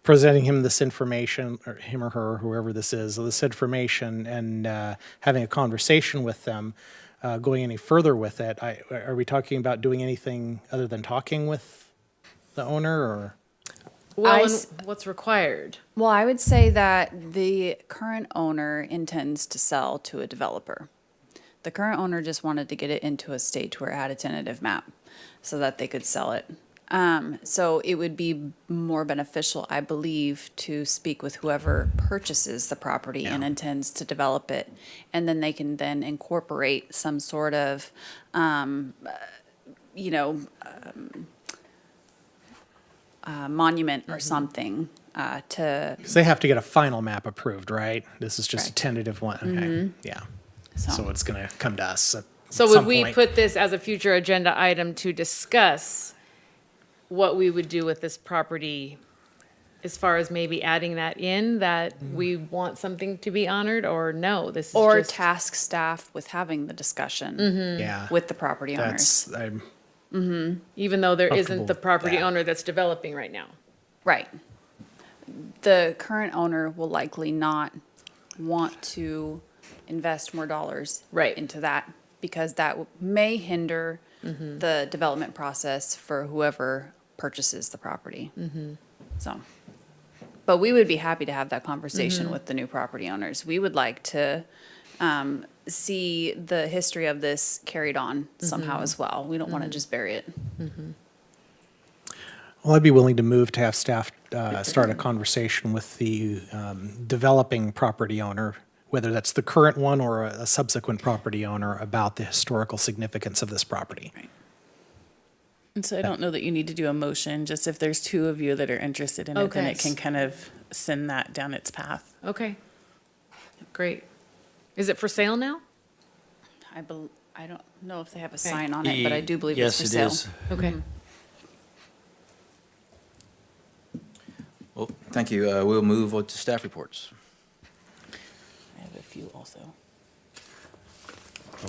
Speaker 1: presenting him this information, or him or her, whoever this is, this information, and having a conversation with them. Going any further with it, are we talking about doing anything other than talking with the owner, or?
Speaker 4: Well, and what's required?
Speaker 9: Well, I would say that the current owner intends to sell to a developer. The current owner just wanted to get it into a stage where it had a tentative map so that they could sell it. So it would be more beneficial, I believe, to speak with whoever purchases the property and intends to develop it. And then they can then incorporate some sort of, monument or something to.
Speaker 1: Because they have to get a final map approved, right? This is just a
Speaker 9: Correct.
Speaker 1: tentative one. Okay, yeah.
Speaker 9: So-
Speaker 1: So it's going to come to us at
Speaker 4: So
Speaker 1: some
Speaker 4: would we
Speaker 1: point.
Speaker 4: put this as a future agenda item to discuss what we would do with this property as far as maybe adding that in, that we want something to be honored, or no, this is
Speaker 9: Or
Speaker 4: just...
Speaker 9: task staff with having the discussion
Speaker 1: Yeah.
Speaker 9: with the property owners.
Speaker 1: That's,
Speaker 4: Even though there isn't
Speaker 1: Comfortable
Speaker 4: the
Speaker 1: with
Speaker 4: property
Speaker 1: that.
Speaker 4: owner that's developing right now.
Speaker 9: Right. The current owner will likely not want to invest more dollars
Speaker 4: Right.
Speaker 9: into that because that may hinder the development process for whoever purchases the property. So, but we would be happy to have that conversation with the new property owners. We would like to see the history of this carried on somehow as well. We don't want to just bury it.
Speaker 1: well, I'd be willing to move to have staff start a conversation with the developing property owner, whether that's the current one or a subsequent property owner, about the historical significance of this property.
Speaker 2: And so I don't know that you need to do a motion, just if there's two of you that are interested in it, then
Speaker 4: Okay.
Speaker 2: it can kind of send that down its path.
Speaker 4: Okay. Great. Is it for sale now?
Speaker 9: I don't know if they have a sign on it, but I do believe it's for
Speaker 8: Yes,
Speaker 9: sale.
Speaker 8: it is.
Speaker 4: Okay.
Speaker 3: Well, thank you. We'll move on to staff reports.
Speaker 2: I have a few also.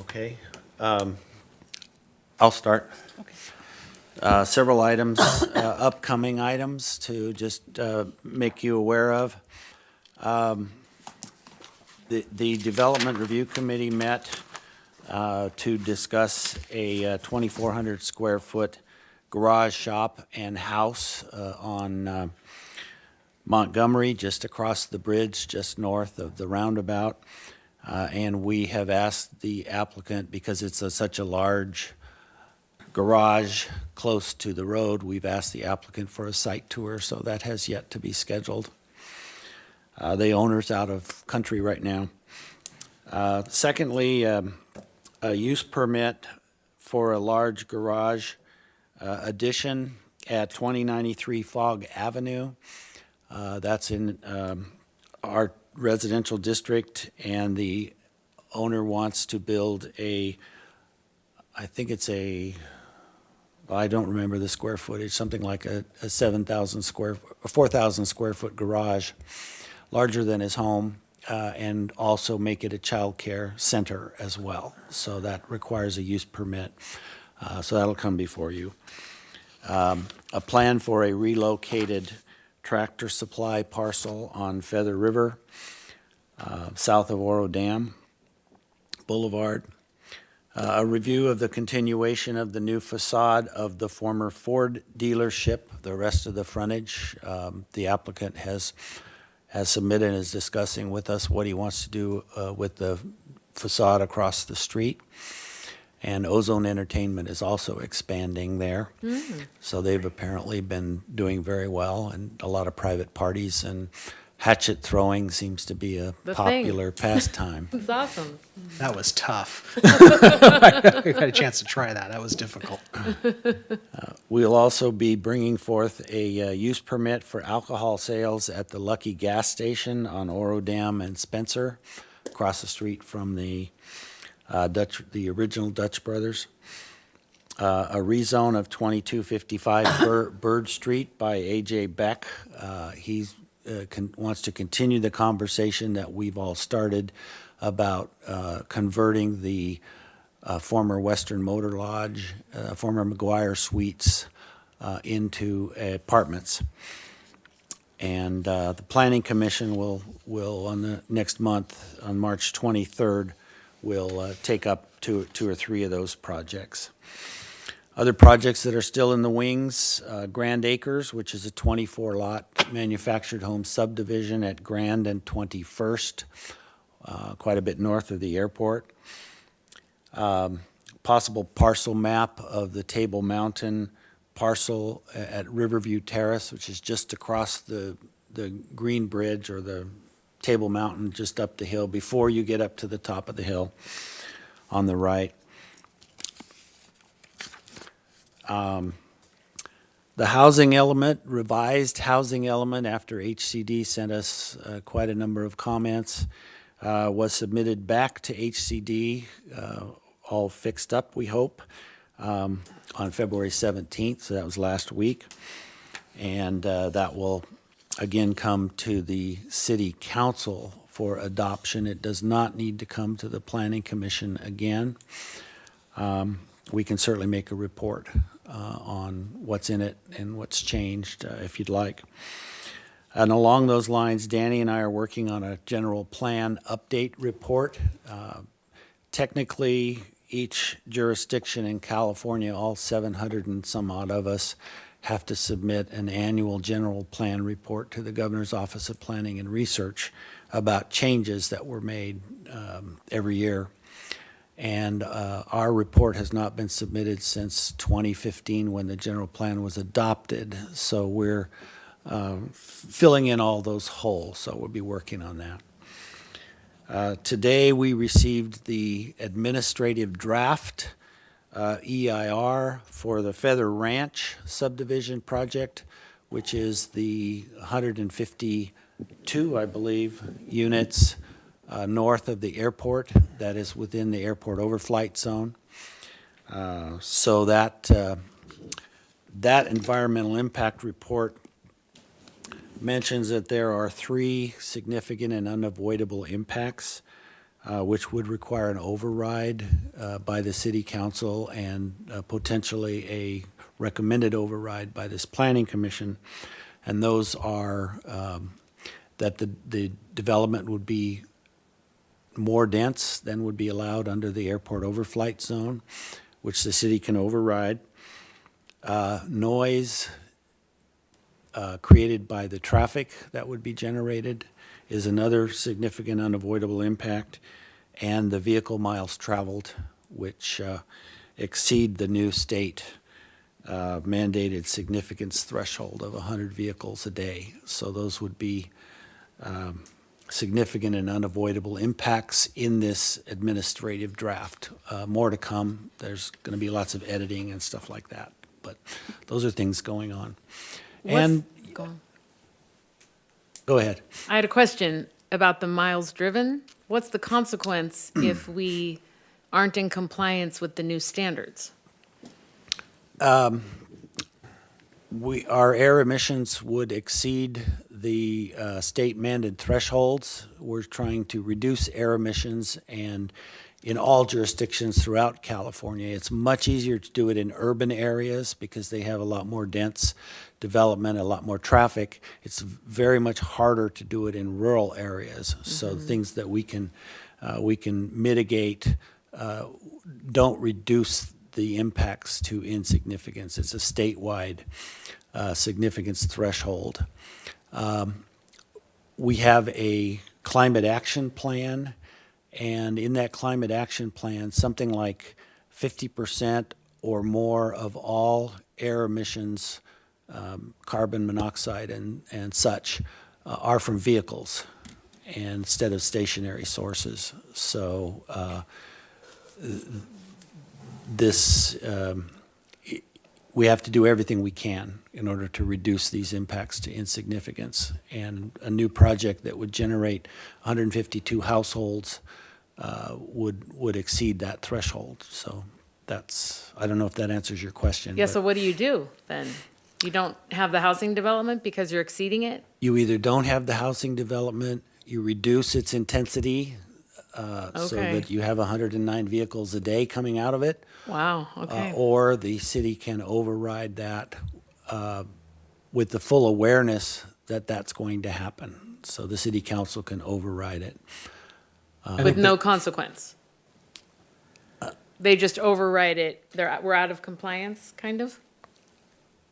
Speaker 8: Okay. I'll start.
Speaker 2: Okay.
Speaker 8: Several items, upcoming items to just make you aware of. The Development Review Committee met to discuss a 2,400 square foot garage shop and house on Montgomery, just across the bridge, just north of the roundabout. And we have asked the applicant, because it's such a large garage close to the road, we've asked the applicant for a site tour, so that has yet to be scheduled. The owner's out of country right now. Secondly, a use permit for a large garage addition at 2093 Fogg Avenue. That's in our residential district, and the owner wants to build I think it's I don't remember the square footage, something like a 4,000 square foot garage, larger than his home, and also make it a child care center as well. So that requires a use permit. So that'll come before you. A plan for a relocated Tractor Supply parcel on Feather River, south of Oro Dam Boulevard. A review of the continuation of the new facade of the former Ford dealership, the rest of the frontage. The applicant has submitted and is discussing with us what he wants to do with the facade across the street. And Ozone Entertainment is also expanding there. So they've apparently been doing very well, and a lot of private parties, and hatchet throwing seems to be a
Speaker 4: The thing.
Speaker 8: popular pastime.
Speaker 4: It's awesome.
Speaker 1: That was tough. I had a chance to try that. That was difficult.
Speaker 8: We'll also be bringing forth a use permit for alcohol sales at the Lucky Gas Station on Oro Dam and Spencer, across the street from the original Dutch Brothers. A rezone of 2255 Bird Street by A.J. Beck. He wants to continue the conversation that we've all started about converting the former Western Motor Lodge, former McGuire Suites, into apartments. And the Planning Commission will on the next month, on March 23rd, will take up two or three of those projects. Other projects that are still in the wings, Grand Acres, which is a 24-lot manufactured home subdivision at Grand and 21st, quite a bit north of the airport. Possible parcel map of the Table Mountain parcel at Riverview Terrace, which is just across the Green Bridge, or the Table Mountain, just up the hill before you get up to the top of the hill on the right. The housing element, revised housing element, after HCD sent us quite a number of comments, was submitted back to HCD, all fixed up, we hope, on February 17th, so that was last week. And that will again come to the City Council for adoption. It does not need to come to the Planning Commission again. We can certainly make a report on what's in it and what's changed if you'd like. And along those lines, Danny and I are working on a general plan update report. Technically, each jurisdiction in California, all 700 and some odd of us, have to submit an annual general plan report to the Governor's Office of Planning and Research about changes that were made every year. And our report has not been submitted since 2015, when the general plan was adopted. So we're filling in all those holes, so we'll be working on that. Today we received the administrative draft EIR for the Feather Ranch subdivision project, which is the 152, I believe, units north of the airport that is within the airport overflight zone. So that environmental impact report mentions that there are 3 significant and unavoidable impacts, which would require an override by the city council and potentially a recommended override by this planning commission. And those are that the development would be more dense than would be allowed under the airport overflight zone, which the city can override. Noise created by the traffic that would be generated is another significant unavoidable impact, and the vehicle miles traveled, which exceed the new state mandated significance threshold of 100 vehicles a day. So those would be significant and unavoidable impacts in this administrative draft. More to come. There's going to be lots of editing and stuff like that, but those are things going on. Go ahead.
Speaker 4: I had a question about the miles driven. What's the consequence if we aren't in compliance with the new standards?
Speaker 8: Our air emissions would exceed the state mandated thresholds. We're trying to reduce air emissions, and in all jurisdictions throughout California, it's much easier to do it in urban areas because they have a lot more dense development, a lot more traffic. It's very much harder to do it in rural areas. So things that we can mitigate don't reduce the impacts to insignificance. It's a statewide significance threshold. We have a climate action plan, and in that climate action plan, something like 50% or more of all air emissions, carbon monoxide and such, are from vehicles instead of stationary sources. So we have to do everything we can in order to reduce these impacts to insignificance. And a new project that would generate 152 households would exceed that threshold. So I don't know if that answers your question.
Speaker 4: Yeah,
Speaker 8: but
Speaker 4: so what do you do then? You don't have the housing development because you're exceeding it?
Speaker 8: You either don't have the housing development, you reduce its intensity so
Speaker 4: Okay.
Speaker 8: that you have 109 vehicles a day coming out of it.
Speaker 4: Wow, okay.
Speaker 8: Or the city can override that with the full awareness that that's going to happen. So the city council can override it.
Speaker 4: With no consequence? They just override it, we're out of compliance, kind of?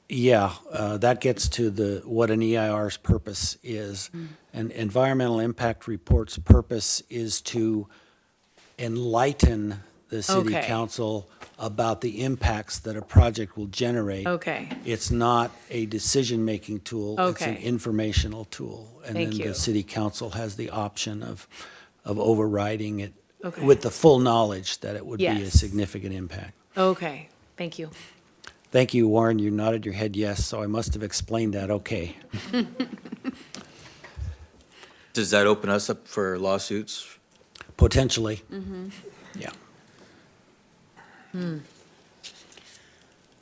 Speaker 8: Yeah, that gets to what an EIR's purpose is. An environmental impact report's purpose is to enlighten the city
Speaker 4: Okay.
Speaker 8: council about the impacts that a project will generate.
Speaker 4: Okay.
Speaker 8: It's not a decision-making tool. It's an
Speaker 4: Okay.
Speaker 8: informational tool. And
Speaker 4: Thank
Speaker 8: then
Speaker 4: you.
Speaker 8: the city council has the option of overriding it
Speaker 4: Okay.
Speaker 8: with the full knowledge that it would be a
Speaker 4: Yes.
Speaker 8: significant impact.
Speaker 4: Okay, thank you.
Speaker 8: Thank you, Warren. You nodded your head yes, so I must have explained that okay.
Speaker 3: Does that open us up for lawsuits?
Speaker 8: Potentially. Yeah.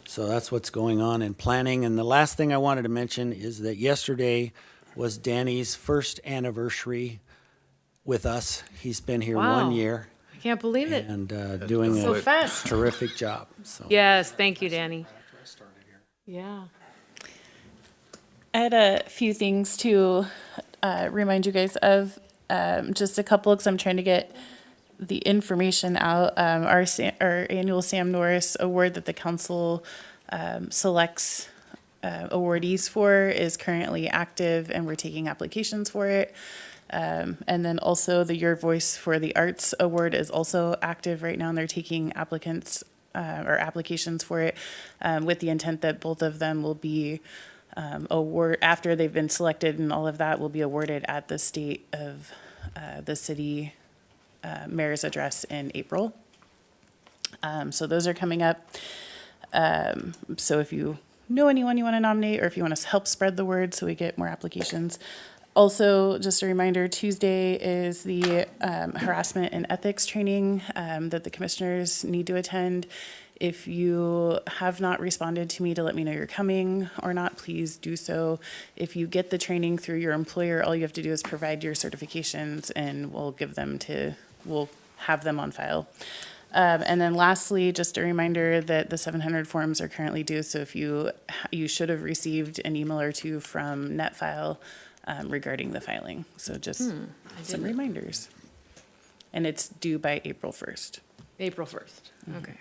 Speaker 8: So that's what's going on in planning. And the last thing I wanted to mention is that yesterday was Danny's first anniversary with us. He's been here
Speaker 4: Wow.
Speaker 8: 1 year
Speaker 4: I can't believe it.
Speaker 8: and doing
Speaker 4: So
Speaker 8: a
Speaker 4: fast.
Speaker 8: terrific job. So
Speaker 4: Yes, thank you, Danny. Yeah.
Speaker 2: I had a few things to remind you guys of, just a couple, because I'm trying to get the information out. Our annual Sam Norris Award that the council selects awardees for is currently active, and we're taking applications for it. And then also the Your Voice for the Arts Award is also active right now, and they're taking applicants or applications for it, with the intent that both of them will be after they've been selected and all of that will be awarded at the State of the City Mayor's Address in April. So those are coming up. So if you know anyone you want to nominate, or if you want to help spread the word so we get more applications. Also, just a reminder, Tuesday is the harassment and ethics training that the commissioners need to attend. If you have not responded to me to let me know you're coming or not, please do so. If you get the training through your employer, all you have to do is provide your certifications and we'll have them on file. And then lastly, just a reminder that the 700 forms are currently due. So if you should have received an email or two from NetFile regarding the filing. So just some reminders. And it's due by April 1st.
Speaker 4: April 1st, okay.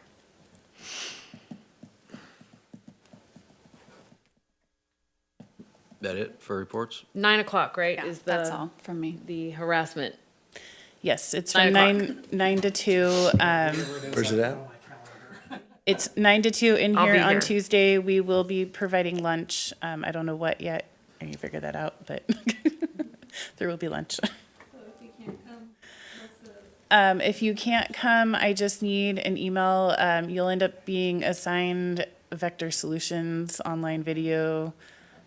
Speaker 3: That it for reports?
Speaker 4: 9 o'clock, right,
Speaker 9: Yeah,
Speaker 4: is
Speaker 9: that's all
Speaker 4: the,
Speaker 9: from me.
Speaker 4: the harassment?
Speaker 2: Yes, it's
Speaker 4: 9
Speaker 2: from
Speaker 4: o'clock.
Speaker 2: 9 to 2.
Speaker 7: Where's it at?
Speaker 2: It's 9 to 2 in
Speaker 4: I'll
Speaker 2: here
Speaker 4: be
Speaker 2: on
Speaker 4: here.
Speaker 2: Tuesday. We will be providing lunch. I don't know what yet. I can figure that out, but there will be lunch. If you can't come, I just need an email. You'll end up being assigned Vector Solutions, online video,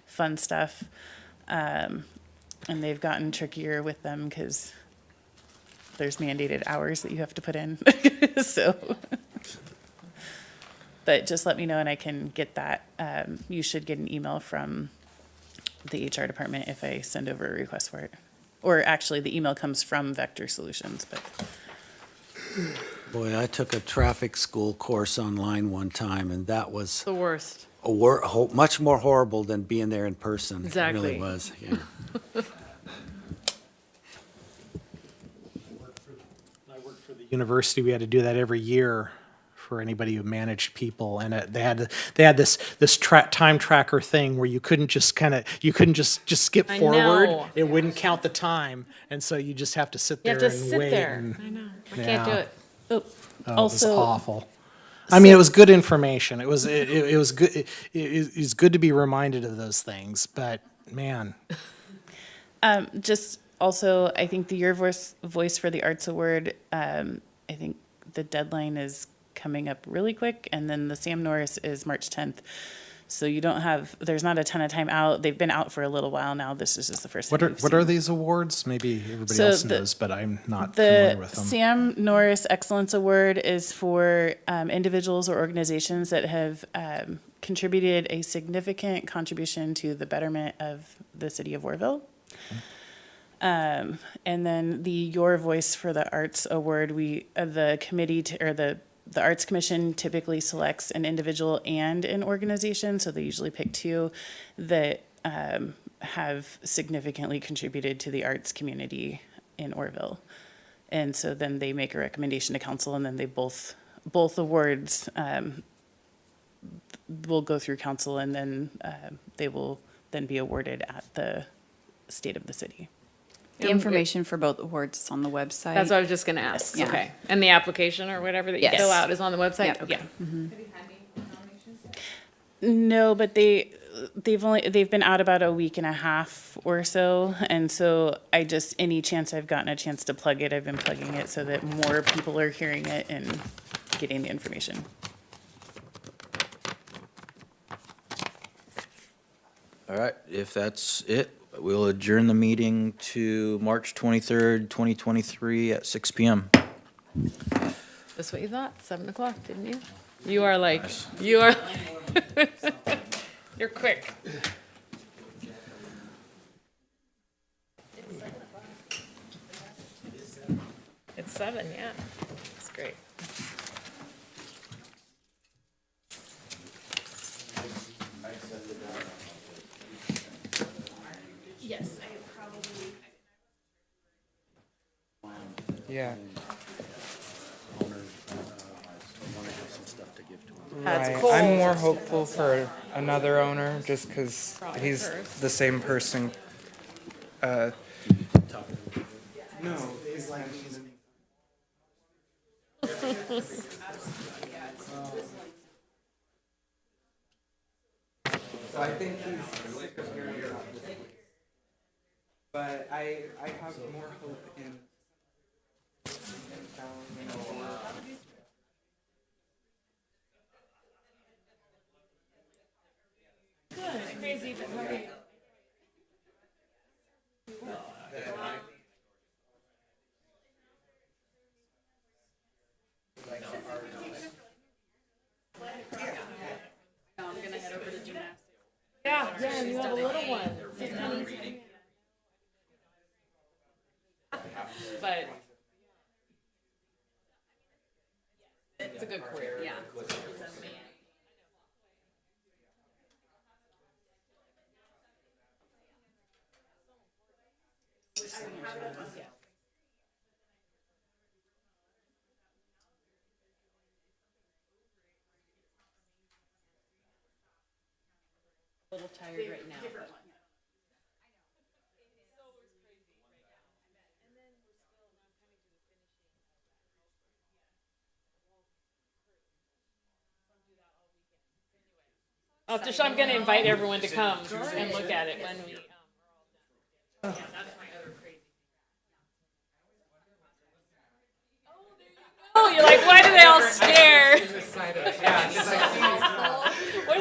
Speaker 2: fun stuff. And they've gotten trickier with them because there's mandated hours that you have to put in. So, but just let me know and I can get that. You should get an email from the HR department if I send over a request for it. Or actually, the email comes from Vector Solutions, but.
Speaker 8: Boy, I took a traffic school course online one time, and that was
Speaker 4: The worst.
Speaker 8: much more horrible than being there in person. It really
Speaker 4: Exactly.
Speaker 8: was, yeah.
Speaker 1: I worked for the university. We had to do that every year for anybody who managed people, and they had this time tracker thing where you couldn't just skip
Speaker 4: I
Speaker 1: forward.
Speaker 4: know.
Speaker 1: It wouldn't count the time, and so you just have to sit
Speaker 4: You
Speaker 1: there
Speaker 4: have to
Speaker 1: and
Speaker 4: sit
Speaker 1: wait.
Speaker 4: there.
Speaker 1: and-
Speaker 4: I know, I can't do
Speaker 1: Yeah.
Speaker 4: it.
Speaker 2: Oh,
Speaker 1: Oh, it was
Speaker 2: also,
Speaker 1: awful. I mean, it was good information. It was good. It was good to be reminded of those things. But man,
Speaker 2: just also, I think the Your Voice for the Arts Award, I think the deadline is coming up really quick, and then the Sam Norris is March 10th. So there's not a ton of time out. They've been out for a little while now. This is just the first time we've
Speaker 1: what are
Speaker 2: seen.
Speaker 1: these awards? Maybe everybody
Speaker 2: So
Speaker 1: else
Speaker 2: the-
Speaker 1: knows, but I'm not familiar with
Speaker 2: The
Speaker 1: them.
Speaker 2: Sam Norris Excellence Award is for individuals or organizations that have contributed a significant contribution to the betterment of the city of Oroville. And then the Your Voice for the Arts Award, the committee the Arts Commission typically selects an individual and an organization, so they usually pick two that have significantly contributed to the arts community in Oroville. And so then they make a recommendation to council, and then they both awards will go through council, and then they will then be awarded at the state of the city.
Speaker 9: The information for both awards is on the website.
Speaker 4: That's what I was just gonna ask,
Speaker 9: Yeah.
Speaker 4: okay. And the application or whatever that you
Speaker 9: Yes.
Speaker 4: fill out is on the website?
Speaker 9: Yep.
Speaker 4: Okay.
Speaker 2: No, but they've been out about a week and a half or so, and so any chance I've gotten a chance to plug it, I've been plugging it so that more people are hearing it and getting the information.
Speaker 3: All right, if that's it, we'll adjourn the meeting to March 23rd, 2023 at 6 PM.
Speaker 4: That's what you thought, 7 o'clock, didn't you? You are like, you're quick. It's 7, yeah. It's great.
Speaker 2: Yes, I probably.
Speaker 13: Yeah.
Speaker 4: That's
Speaker 13: Right.
Speaker 4: cool.
Speaker 13: I'm more hopeful for another owner just because he's
Speaker 4: first.
Speaker 13: the same person. No, So I think he's sick of hearing about this. But I have more hope in.
Speaker 4: Yeah, and you have a little one. But it's a good career. Yeah. A little tired right now. I'm going to invite everyone to come and look at it when we. Yeah, that's my other crazy. Oh, you're like, why do they all stare?